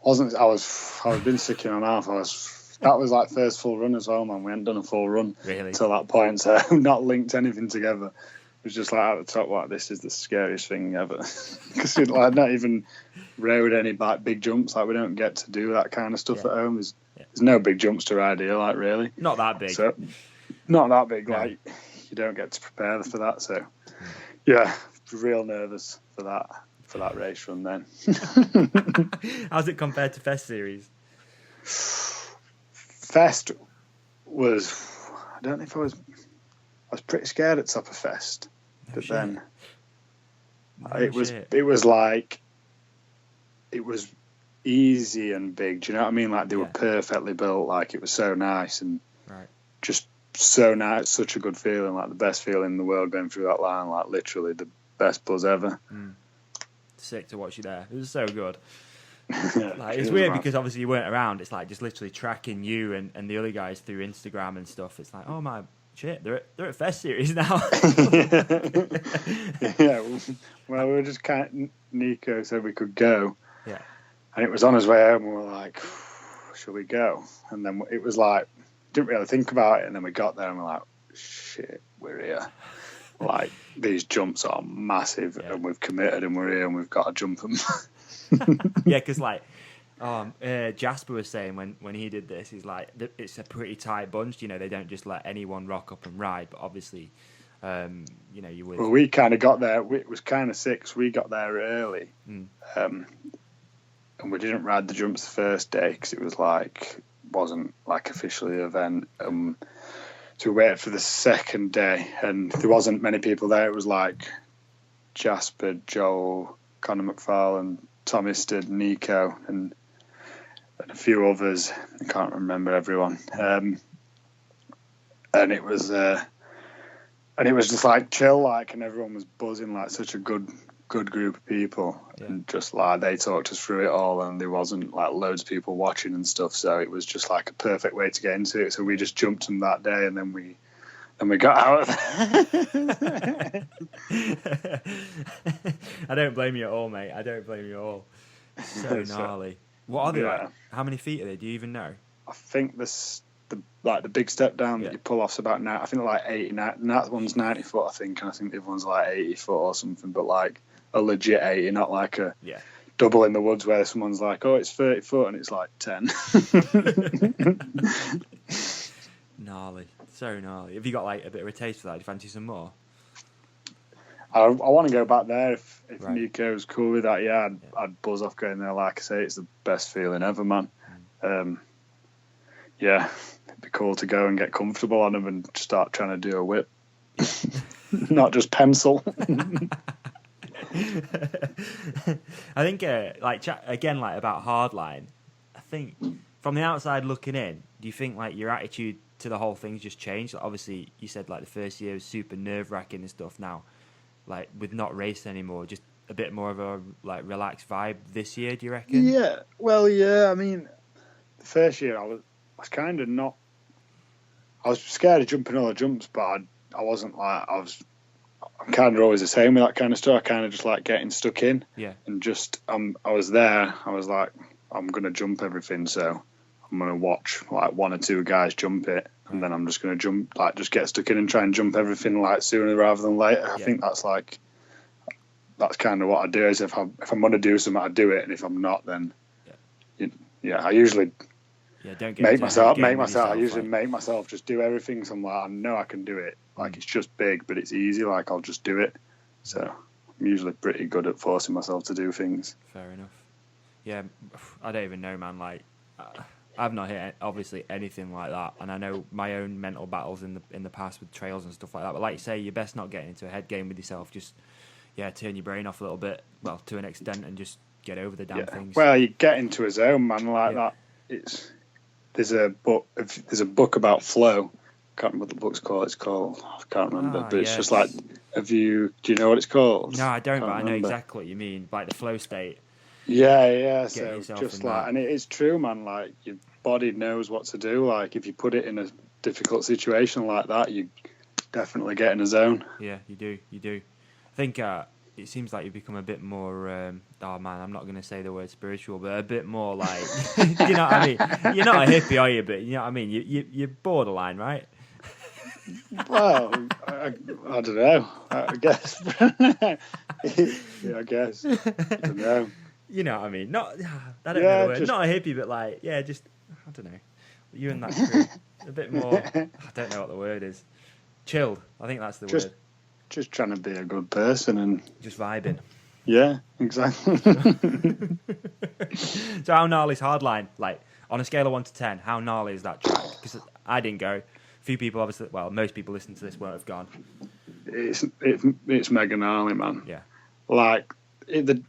Wasn't I was been sick in and half. That was like first full run as well, man. We hadn't done a full run until that point, so I've not linked anything together. It was just like at the top, like, this is the scariest thing ever, because we'd like not even rode any like big jumps. Like, we don't get to do that kind of stuff at home. There's no big jumps to ride here, like, really. Not that big. So, not that big. No. Like, you don't get to prepare for that. So, real nervous for that race run then. How's it compared to Fest Series? Fest was, I don't know if I was pretty scared at top of Fest, but then it was like, it was easy and big. Do you know what I mean? Like, they were perfectly built. Like, it was so nice and just so nice. Such a good feeling, like the best feeling in the world going through that line. Like, literally the best buzz ever. Sick to watch you there. It was so good. Like, it's weird because obviously you weren't around. It's like just literally tracking you and the other guys through Instagram and stuff. It's like, oh my shit, they're at Fest Series now. Well, we were just Nico said we could go. Yeah. And it was on his way home, and we were like, shall we go? And then it was like, didn't really think about it, and then we got there and we're like, shit, we're here. Like, these jumps are massive, and we've committed, and we're here, and we've got to jump them. Yeah, because like Jasper was saying when he did this, he's like, it's a pretty tight bunch. You know, they don't just let anyone rock up and ride. But obviously, you know, you would. Well, we kind of got there. It was kind of 6. We got there early, and we didn't ride the jumps the first day because it was like, wasn't like officially an event. So we waited for the second day, and there wasn't many people there. It was like Jasper, Joel, Connor McFarlane, Tom Istad, Nico, and a few others. I can't remember everyone. And it was just like chill, like, and everyone was buzzing, like such a good group of people, and just like they talked us through it all, and there wasn't like loads of people watching and stuff. So it was just like a perfect way to get into it. So we just jumped them that day, and then we and we got out of there. I don't blame you at all, mate. I don't blame you at all. So gnarly. What are they like? How many feet are they? Do you even know? I think the big step down that you pull off's about now. I think they're like 80. That one's 90 foot, I think, and I think the other one's like 80 foot or something. But like a legit 80, not like a double in the woods where someone's like, oh, it's 30 foot and it's like 10. Gnarly, so gnarly. Have you got like a bit of a taste for that? Do you fancy some more? I want to go back there if Nico's cool with that. Yeah, I'd buzz off going there. Like I say, it's the best feeling ever, man. Yeah, it'd be cool to go and get comfortable on them and start trying to do a whip, not just pencil. I think like about hardline. I think from the outside looking in, do you think like your attitude to the whole thing's just changed? Like, obviously, you said like the first year was super nerve-wracking and stuff. Now, like with not racing anymore, just a bit more of a like relaxed vibe this year. Do you reckon? Yeah. Well, yeah. I mean, the first year I was kind of not. I was scared of jumping all the jumps, but I wasn't like I'm kind of always the same with that kind of stuff. I kind of just like getting stuck in. Yeah. And just I was there. I was like, I'm gonna jump everything, so I'm gonna watch like one or two guys jump it, and then I'm just gonna jump, like just get stuck in and try and jump everything like sooner rather than later. I think that's kind of what I do. Is if I'm gonna do something, I do it, and if I'm not, then I usually don't make myself. I usually make myself just do everything. So I'm like, I know I can do it. Like it's just big, but it's easy. Like I'll just do it. So I'm usually pretty good at forcing myself to do things. Fair enough. Yeah, I don't even know, man. Like, I've not hit obviously anything like that, and I know my own mental battles in the past with trails and stuff like that. But like you say, you're best not getting into a head game with yourself. Just turn your brain off a little bit, well, to an extent, and just get over the damn things. Well, you get into a zone, man, like that. There's a book about flow. I can't remember what the book's called. I can't remember, but it's just like, do you know what it's called? No, I don't, but I know exactly what you mean, like the flow state. Yeah. So just like, and it is true, man. Like your body knows what to do. Like if you put it in a difficult situation like that, you definitely get in a zone. Yeah, you do. I think it seems like you've become a bit more. Oh man, I'm not going to say the word spiritual, but a bit more like. You know what I mean? You're not a hippie, are you? But you know what I mean. You're borderline, right? Well, I don't know. I guess. Yeah, I guess. I don't know. You know what I mean? I don't know the word. Not a hippie, but like, just, I don't know. You and that crew. A bit more, I don't know what the word is. Chilled. I think that's the word. Just trying to be a good person and... Just vibing. Yeah, exactly. So how gnarly is Hardline? Like, on a scale of 1 to 10, how gnarly is that track? Because I didn't go. A few people, obviously, well, most people listening to this won't have gone. It's mega gnarly, man. Yeah. Like, the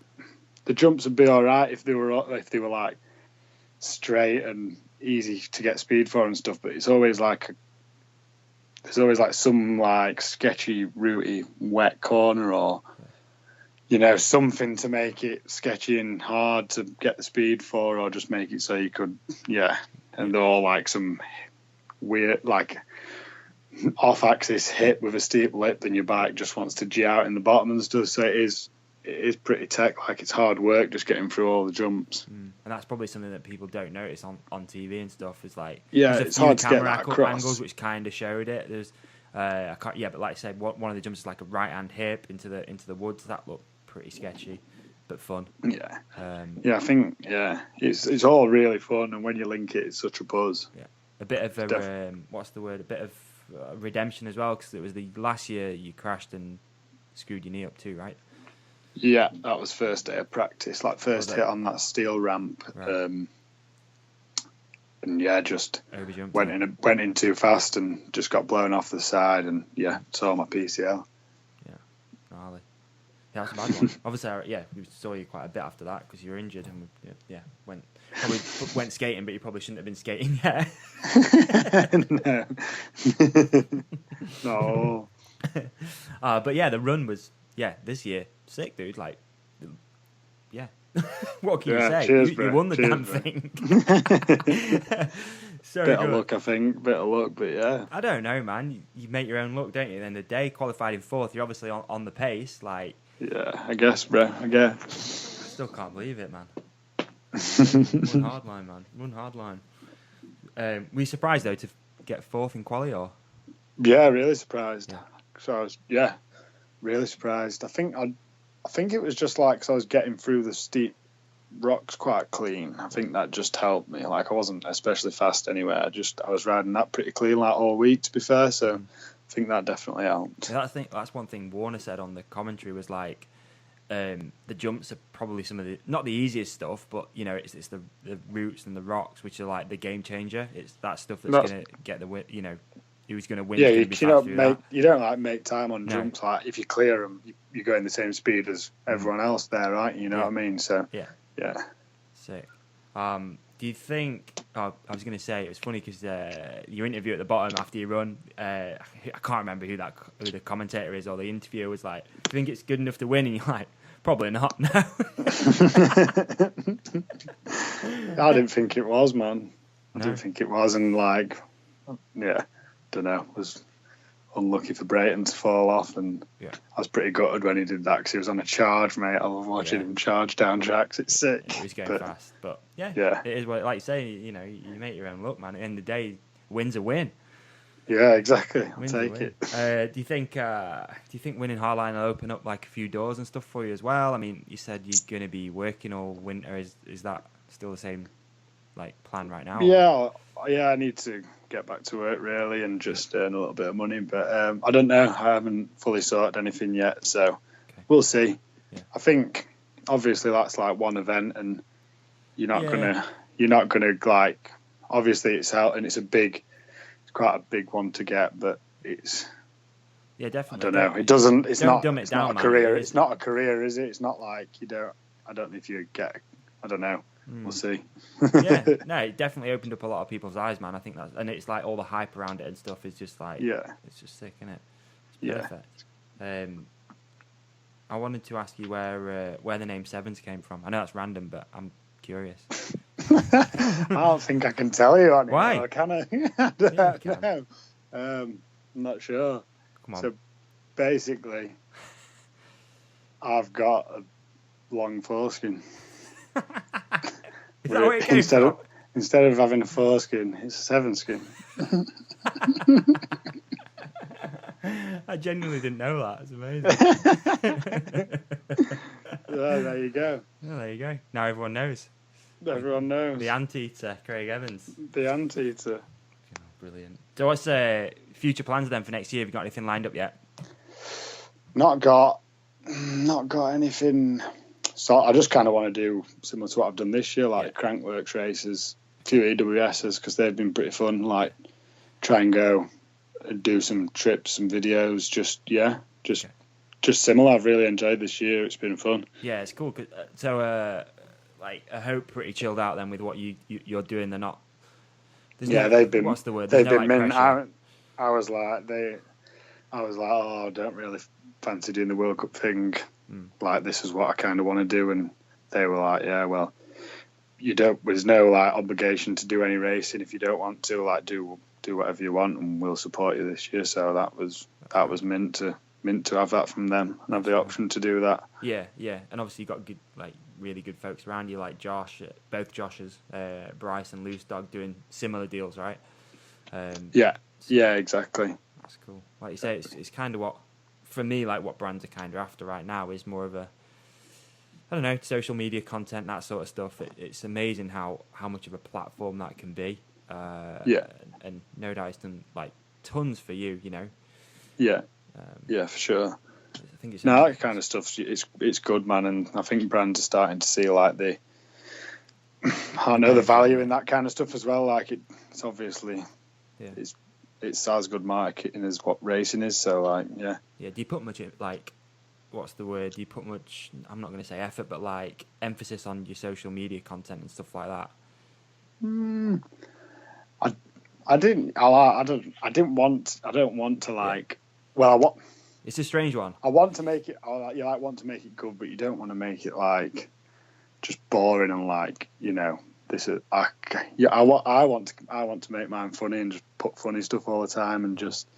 jumps would be all right if they were like straight and easy to get speed for and stuff, but it's always like there's always like some like sketchy, rooty, wet corner or something to make it sketchy and hard to get the speed for, or just make it so you could and they're all like some weird like off-axis hip with a steep lip, and your bike just wants to G out in the bottom and stuff. So it is pretty tech. Like it's hard work just getting through all the jumps. And that's probably something that people don't notice on TV and stuff. Is like it's hard to get that across. Angles which kind of showed it. There's but like I said, one of the jumps is like a right hand hip into the woods. That looked pretty sketchy, but fun. Yeah. I think it's all really fun, and when you link it, it's such a buzz. Yeah, a bit of what's the word? A bit of redemption as well, because it was the last year you crashed and screwed your knee up too, right? Yeah, that was first day of practice, like first hit on that steel ramp, right. And just overjumped. went in too fast and just got blown off the side, and tore my PCL. Yeah, gnarly. Yeah, that's a bad one. Obviously, we saw you quite a bit after that because you were injured, and went skating, but you probably shouldn't have been skating yet. No. But the run was this year sick, dude. Like, what can you say? Cheers, you won the damn thing. So bit good. of luck, I think. Bit of luck, but yeah. I don't know, man. You make your own luck, don't you? At the end of the day, qualified in fourth, you're obviously on the pace. Like, Yeah, I guess, bro. I guess. I still can't believe it, man. One hard line, man. One hard line. Were you surprised though to get fourth in quali, or? Yeah, really surprised. Yeah. So I was, really surprised. I think it was just like 'cause I was getting through the steep rocks quite clean. I think that just helped me. Like I wasn't especially fast anyway. I was riding that pretty clean like all week, to be fair. So I think that definitely helped. Yeah, that's one thing Warner said on the commentary was like, the jumps are probably some of the not the easiest stuff, but you know it's the roots and the rocks which are like the game changer. It's that stuff that's going to get the win. You know, who's going to win? Yeah, you don't like make time on jumps. Like if you clear them, you go in the same speed as everyone else there, right? You know what I mean? So yeah. Sick. Do you think? Oh, I was going to say it was funny because your interview at the bottom after you run, I can't remember who the commentator is or the interviewer was like. Do you think it's good enough to win? And you're like, probably not. No. I didn't think it was, man. I didn't think it was, and like, don't know. Was unlucky for Brayton to fall off, and I was pretty gutted when he did that because he was on a charge, mate. I love watching him charge down tracks. It's sick. He was going fast, but it is what, like you say, you know, you make your own luck, man. At the end of the day, win's a win. Yeah, exactly. I'll take it. Do you think winning Hardline will open up like a few doors and stuff for you as well? I mean, you said you're going to be working all winter. Is that still the same like plan right now? Yeah. I need to get back to work really and just earn a little bit of money, but I don't know. I haven't fully sorted anything yet, so we'll see. Yeah. I think obviously that's like one event, and you're not gonna like. Obviously, it's out and it's quite a big one to get, but it's. Yeah, definitely. I don't know. It doesn't. It's not. Dumb it it's down, not a career. It's not a career, is it? It's not like you don't. I don't know if you get. I don't know. We'll see. No, it definitely opened up a lot of people's eyes, man. I think and it's like all the hype around it and stuff is just like, it's just sick, isn't it? It's perfect. I wanted to ask you where the name Sevens came from. I know that's random, but I'm curious. I don't think I can tell you anymore. Why? Can I? I don't know. I'm not sure. Come on. So basically, I've got a long foreskin. Is that where it came from? Instead of having a foreskin, it's a seven skin. I genuinely didn't know that. It's amazing. There you go. Oh, there you go. Now everyone knows. Everyone knows. The Anteater, Craig Evans. The Anteater. Oh, brilliant. So what's future plans then for next year? Have you got anything lined up yet? Not got anything. So I just kind of want to do similar to what I've done this year, like Crankworks races, a few EWSs, because they've been pretty fun. Like try and go and do some trips, some videos. Just similar. I've really enjoyed this year. It's been fun. Yeah, it's cool. So like I hope pretty chilled out then with what you're doing. They're not. They've been. What's the word? They've been mint. I was like, oh, I don't really fancy doing the World Cup thing. Like this is what I kind of want to do, and they were like, yeah, well, there's no like obligation to do any racing if you don't want to. Like do whatever you want, and we'll support you this year. So that was mint to have that from them and have the option to do that. Yeah, and obviously you got good, like really good folks around you, like Josh, both Joshes, Bryce and Loose Dog doing similar deals, right? Yeah, exactly. That's cool. Like you say, it's kind of what. For me, like what brands are kind of after right now is more of a, I don't know, social media content, that sort of stuff. It's amazing how much of a platform that can be. And no doubt it's done like tons for you, you know. Yeah, for sure. I think it's that kind of stuff. It's good, man, and I think brands are starting to see like the value in that kind of stuff as well. Like it's obviously, it's as good marketing as what racing is. So like, yeah. Do you put much like, what's the word? Do you put much? I'm not going to say effort, but like emphasis on your social media content and stuff like that. I don't want to like. Well, It's a strange one. I want to make it. Want to make it good, but you don't want to make it like just boring and like I want to make mine funny and just put funny stuff all the time and just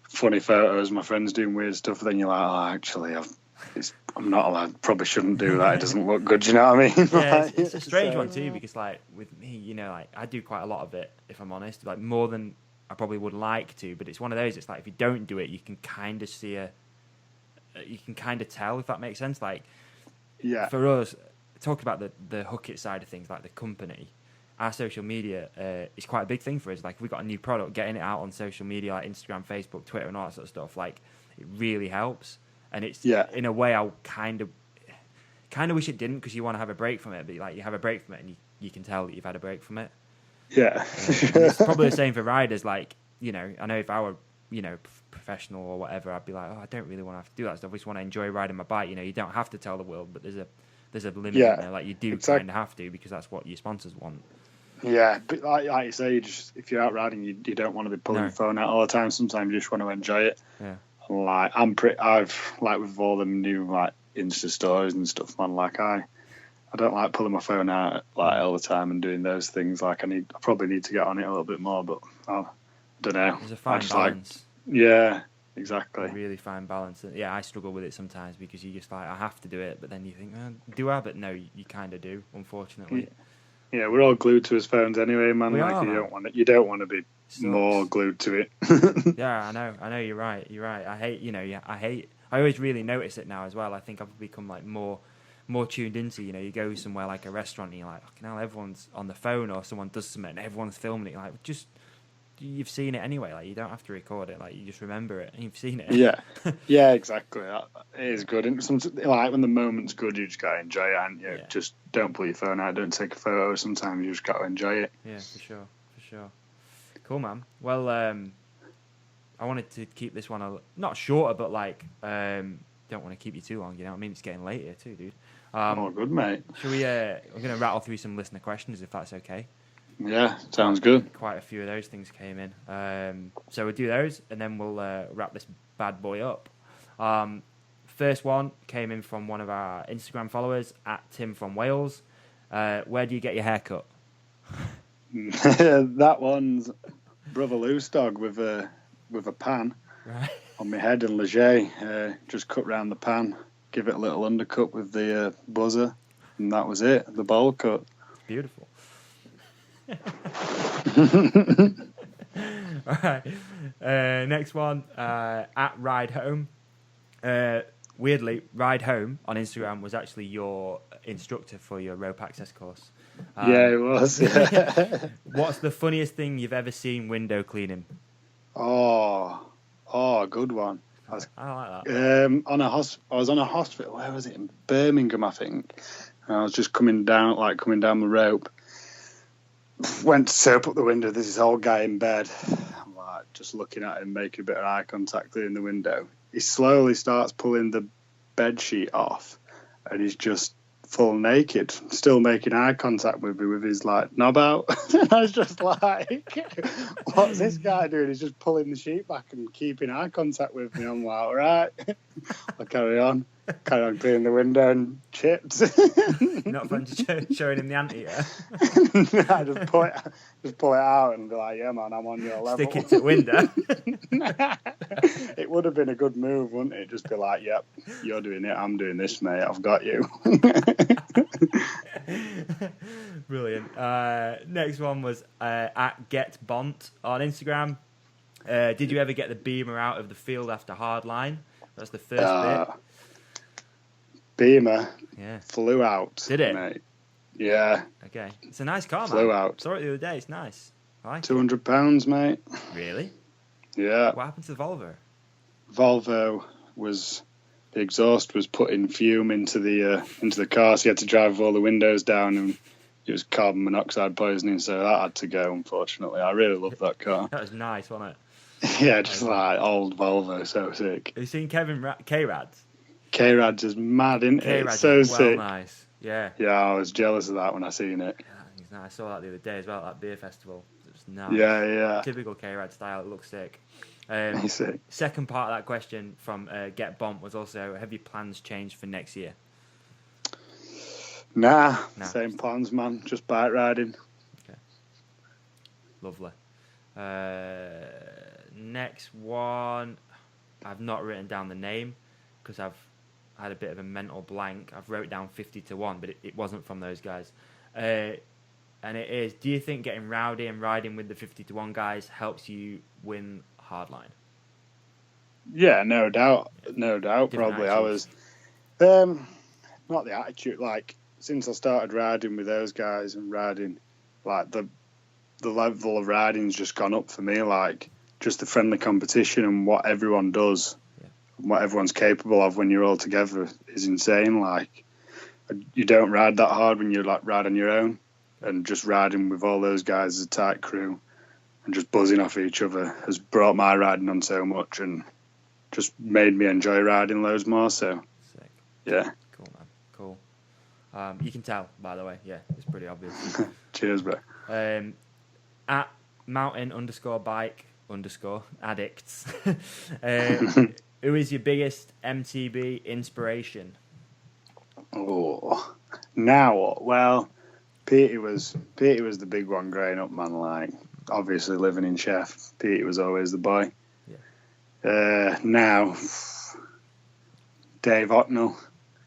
funny photos. My friends doing weird stuff. Then you're like, oh, actually, I'm not allowed. Probably shouldn't do that. It doesn't look good. Do you know what I mean? Yeah, it's a strange one too, because like with me, you know, like I do quite a lot of it. If I'm honest, like more than I probably would like to. But it's one of those. It's like if you don't do it, you can kind of you can kind of tell, if that makes sense. Like, yeah, for us, talk about the Hook It side of things, like the company. Our social media is quite a big thing for us. Like, if we've got a new product, getting it out on social media, like Instagram, Facebook, Twitter, and all that sort of stuff, like, it really helps. And it's, in a way, I kind of wish it didn't, because you want to have a break from it, but like you have a break from it and you can tell that you've had a break from it. Yeah. It's probably the same for riders. Like, you know, I know if I were, you know, professional or whatever, I'd be like, oh, I don't really want to have to do that stuff. I just want to enjoy riding my bike. You know, you don't have to tell the world, but there's a limit in there. Like, you do kind of have to, because that's what your sponsors want. Yeah, but like you say, if you're out riding, you don't want to be pulling your phone out all the time. Sometimes you just want to enjoy it. Yeah. Like I've like with all the new like Insta stories and stuff, man. Like I don't like pulling my phone out like all the time and doing those things. Like I probably need to get on it a little bit more, but I don't know. There's a fine balance. Yeah, exactly. A really fine balance. Yeah, I struggle with it sometimes, because you just like, I have to do it, but then you think, do I? But no, you kind of do, unfortunately. Yeah, we're all glued to his phones anyway, man. You don't want to be more glued to it. Yeah, I know. You're right. I always really notice it now as well. I think I've become like more tuned into. You know, you go somewhere like a restaurant and you're like, fucking hell, everyone's on the phone, or someone does something and everyone's filming it. Like, just, you've seen it anyway. Like, you don't have to record it. Like, you just remember it and you've seen it. Yeah, exactly. It is good. And like when the moment's good, you just gotta enjoy it, and just don't pull your phone out. Don't take a photo. Sometimes you just gotta enjoy it. Yeah, for sure. Cool, man. Well, I wanted to keep this one not shorter, but like, don't want to keep you too long. You know what I mean? It's getting late here too, dude. Good, mate. Should we? We're gonna rattle through some listener questions, if that's okay. Yeah, sounds good. Quite a few of those things came in. So we'll do those, and then we'll wrap this bad boy up. First one came in from one of our Instagram followers, @Tim from Wales. Where do you get your hair cut? That one's Brother Loose Dog with a pan on my head and Leger. Just cut round the pan, give it a little undercut with the buzzer, and that was it. The bowl cut. Beautiful. All right. Next one, @Ride Home. Weirdly, Ride Home on Instagram was actually your instructor for your rope access course. Yeah, it was. Yeah. What's the funniest thing you've ever seen window cleaning? Oh, good one. I like that. I was on a hospital. Where was it? In Birmingham, I think. And I was just coming down the rope. Went to open up the window. There's this old guy in bed. I'm like just looking at him, making a bit of eye contact in the window. He slowly starts pulling the bed sheet off, and he's just full naked, still making eye contact with me with his like knob out. I was just like, what's this guy doing? He's just pulling the sheet back and keeping eye contact with me. I'm like, all right. I'll carry on cleaning the window and chips. Not fun showing him the anteater. I just pull it out and be like, yeah, man, I'm on your level. Stick it to the window. It would have been a good move, wouldn't it? Just be like, yep, you're doing it, I'm doing this, mate. I've got you. Brilliant. Next one was @GetBont on Instagram. Did you ever get the Beamer out of the field after hardline? That's the first bit. Beamer Yeah. Flew out. Did it? Mate. Yeah. Okay. It's a nice car, man. Flew out. Saw it the other day. It's nice. I like £200, mate. Really? Yeah. What happened to the Volvo? Volvo the exhaust was putting fume into the car, so you had to drive all the windows down, and it was carbon monoxide poisoning, so that had to go, unfortunately. I really loved that car. That was nice, wasn't it? Yeah, just like old Volvo, so sick. Have you seen Kevin K-Rads? K-Rad's is mad, isn't it? K-Rad's so sick. Nice. Yeah. Yeah, I was jealous of that when I seen it. Yeah, he's nice. I saw that the other day as well at that beer festival. It was nice. Yeah. Typical K-Rad style. It looks sick. He's sick. Second part of that question from Get Bomb was also, have your plans changed for next year? Nah, same plans, man. Just bike riding. Okay. Lovely. Next one, I've not written down the name because I've had a bit of a mental blank. I've wrote down 50-1, but it wasn't from those guys. And it is, do you think getting rowdy and riding with the 50-1 guys helps you win hardline? Yeah, no doubt. No doubt. Different Probably. attitudes. I was not the attitude, like since I started riding with those guys and riding, like the level of riding's just gone up for me, like just the friendly competition and what everyone does, and what everyone's capable of when you're all together is insane. Like you don't ride that hard when you like ride on your own, and just riding with all those guys as a tight crew and just buzzing off each other has brought my riding on so much and just made me enjoy riding loads more. So Sick. Yeah. Cool, man. Cool. You can tell, by the way. Yeah, it's pretty obvious. Cheers, bro. At mountain_bike_addicts. Who is your biggest MTB inspiration? Oh, now, well, Petey was the big one growing up, man. Like, obviously living in Sheff, Petey was always the boy. Yeah. Now, Dave Ocknell.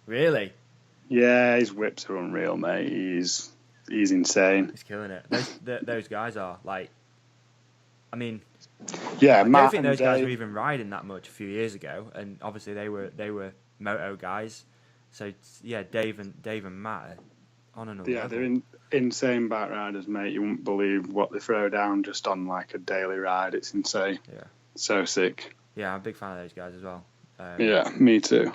Really? Yeah, his whips are unreal, mate. He's insane. He's killing it. Those guys are like, I mean, yeah, I Matt don't think those and guys Dave, were even riding that much a few years ago, and obviously they were moto guys. So yeah, Dave and Matt are on another level. they're insane bike riders, mate. You wouldn't believe what they throw down just on like a daily ride. It's insane. Yeah. So sick. Yeah, I'm a big fan of those guys as well. Yeah, me too.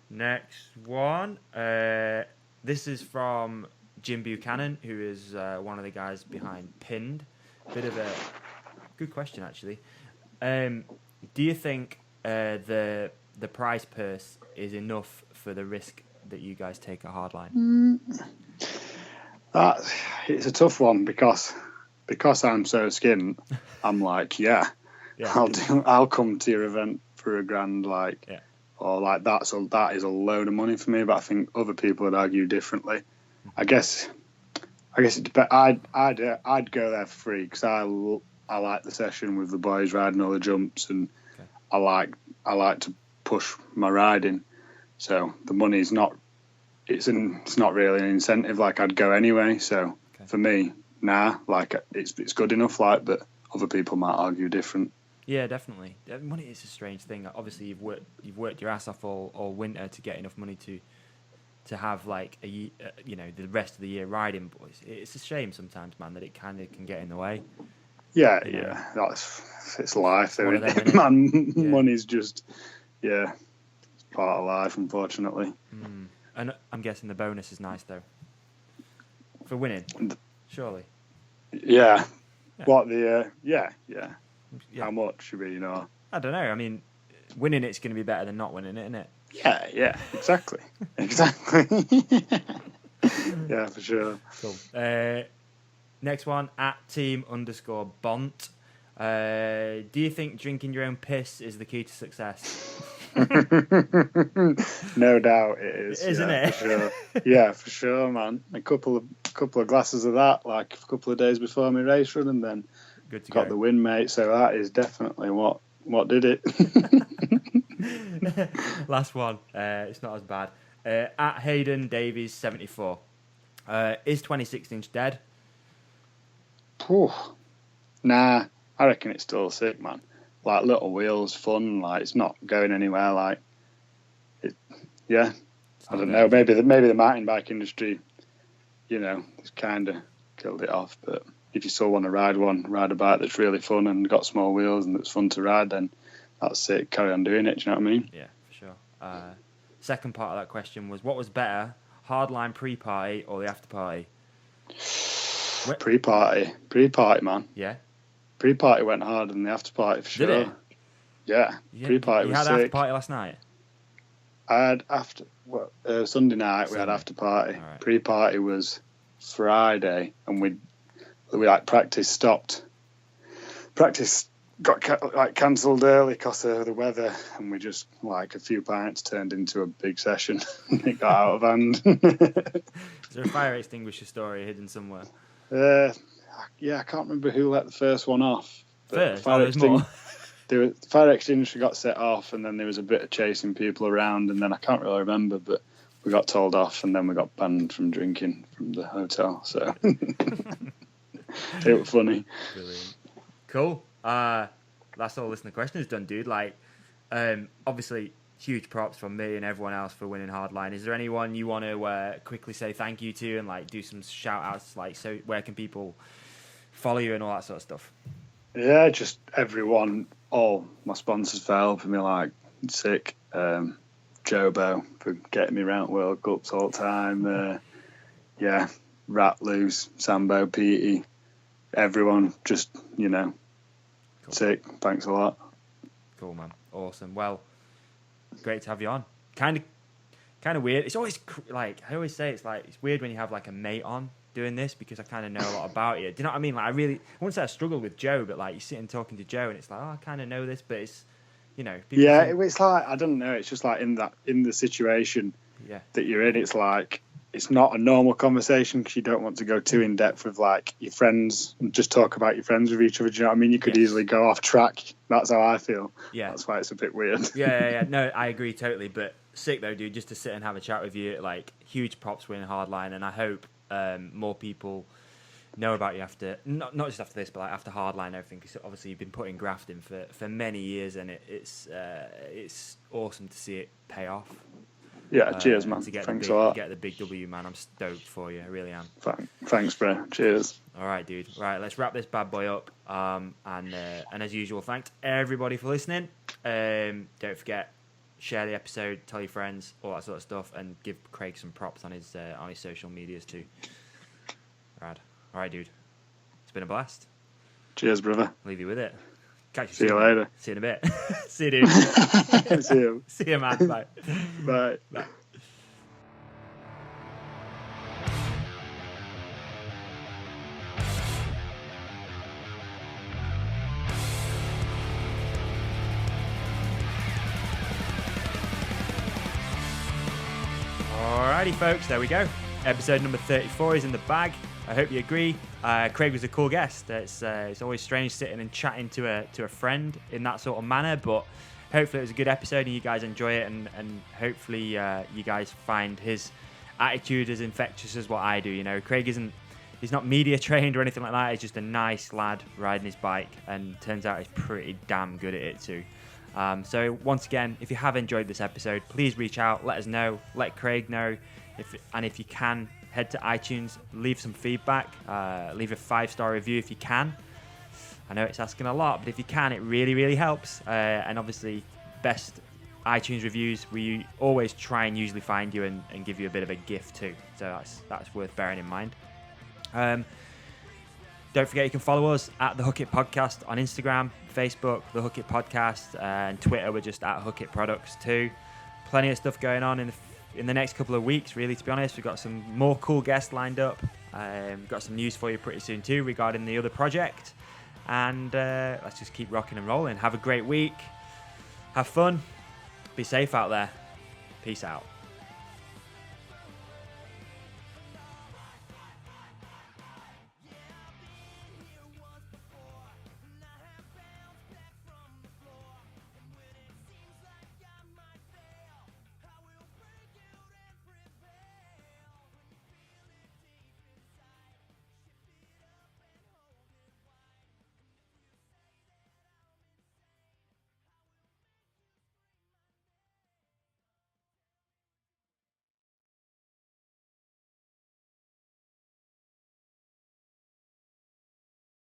Next one. This is from Jim Buchanan, who is one of the guys behind Pinned. Bit of a good question, actually. Do you think the prize purse is enough for the risk that you guys take at Hardline? It's a tough one because I'm so skint. I'm like, yeah. I'll come to your event for $1,000, like, or like that is a load of money for me. But I think other people would argue differently. I guess it depends. I'd go there for free because I like the session with the boys riding all the jumps, and I like to push my riding. So the money's not it's not really an incentive. Like, I'd go anyway. So for me, like it's good enough. Like, but other people might argue different. Yeah, definitely. Money is a strange thing. Obviously, you've worked your ass off all winter to get enough money to have like the rest of the year riding. But it's a shame sometimes, man, that it kind of can get in the way. Yeah, it's life, though, isn't it? Man, money's just it's part of life, unfortunately. And I'm guessing the bonus is nice though for winning, surely. Yeah. What the How much should be, I don't know. I mean, winning it's going to be better than not winning it, isn't it? Yeah, exactly. Yeah, for sure. Cool. Next one, at team_Bont. Do you think drinking your own piss is the key to success? No doubt it is. Isn't it? For sure. Yeah, for sure, man. A couple of glasses of that, like a couple of days before my race run, and then got the win, mate. So that is definitely what did it. Last one. It's not as bad. At Hayden Davies 74. Is 26-inch dead? Nah, I reckon it's still sick, man. Like, little wheels, fun. Like, it's not going anywhere. Like, I don't know. Maybe the mountain bike industry, it's kind of killed it off. But if you still want to ride a bike that's really fun and got small wheels and that's fun to ride, then that's sick. Carry on doing it. Do you know what I mean? Yeah, for sure. Second part of that question was, what was better, Hardline pre-party or the after-party? Pre-party, man. Yeah? Pre-party went harder than the after-party, for sure. Did it? Yeah. Pre-party was sick. You had after-party last night? I had Sunday night. We had after-party. Right. Pre-party was Friday, and we like practice stopped. Practice got cancelled early because of the weather, and we just a few pints turned into a big session. It got out of hand. Is there a fire extinguisher story hidden somewhere? Yeah, I can't remember who let the first one off. First? The fire extinguisher got set off, and then there was a bit of chasing people around, and then I can't really remember, but we got told off, and then we got banned from drinking from the hotel. So it was funny. Brilliant. Cool. That's all listener questions done, dude. Obviously, huge props from me and everyone else for winning Hardline. Is there anyone you want to quickly say thank you to and do some shout outs? So where can people follow you and all that sort of stuff? Yeah, just everyone, all my sponsors for helping me, Sick, Jobo for getting me around World Cups all the time. Rat Loose, Sambo, Petey, everyone, just, cool. Sick. Thanks a lot. Cool, man. Awesome. Well, great to have you on. Kind of weird. It's always I always say it's weird when you have a mate on doing this because I kind of know a lot about you. Do you know what I mean? I wouldn't say I struggled with Joe, but you're sitting talking to Joe and it's I kind of know this, but it's it's I don't know. It's just in the situation that you're in. It's it's not a normal conversation because you don't want to go too in depth with your friends and just talk about your friends with each other. Do you know what I mean? You could easily go off track. That's how I feel. Yeah, that's why it's a bit weird. Yeah. No, I agree totally. But sick though, dude. Just to sit and have a chat with you, huge props winning Hardline, and I hope more people know about you after not just after this, but after Hardline and everything. Because obviously you've been putting graft in for many years, and it's awesome to see it pay off. Yeah, cheers, man. Thanks a lot. Get the big W, man. I'm stoked for you. I really am. Thanks, bro. Cheers. All right, dude. Right, let's wrap this bad boy up. And as usual, thanks everybody for listening. Don't forget, share the episode, tell your friends, all that sort of stuff, and give Craig some props on his social medias too. Rad. All right, dude. It's been a blast. Cheers, brother. I'll leave you with it. Catch you See you later. See you in a bit. See you, dude. See you. See you, man. Bye. Bye. Bye. Alrighty, folks. There we go. Episode number 34 is in the bag. I hope you agree. Craig was a cool guest. It's always strange sitting and chatting to a friend in that sort of manner, but hopefully it was a good episode and you guys enjoy it, and hopefully you guys find his attitude as infectious as what I do. Craig he's not media trained or anything like that. He's just a nice lad riding his bike, and turns out he's pretty damn good at it too. So once again, if you have enjoyed this episode, please reach out, let us know, let Craig know, if you can, head to iTunes, leave some feedback, leave a 5-star review if you can. I know it's asking a lot, but if you can, it really, really helps. And obviously, best iTunes reviews, we always try and usually find you and give you a bit of a gift too. So that's worth bearing in mind. Don't forget you can follow us at The Hook It Podcast on Instagram, Facebook, The Hook It Podcast, and Twitter, we're just at Hook It Products too. Plenty of stuff going on in the next couple of weeks, really, to be honest. We've got some more cool guests lined up. We've got some news for you pretty soon too regarding the other project. And let's just keep rocking and rolling. Have a great week. Have fun. Be safe out there. Peace out.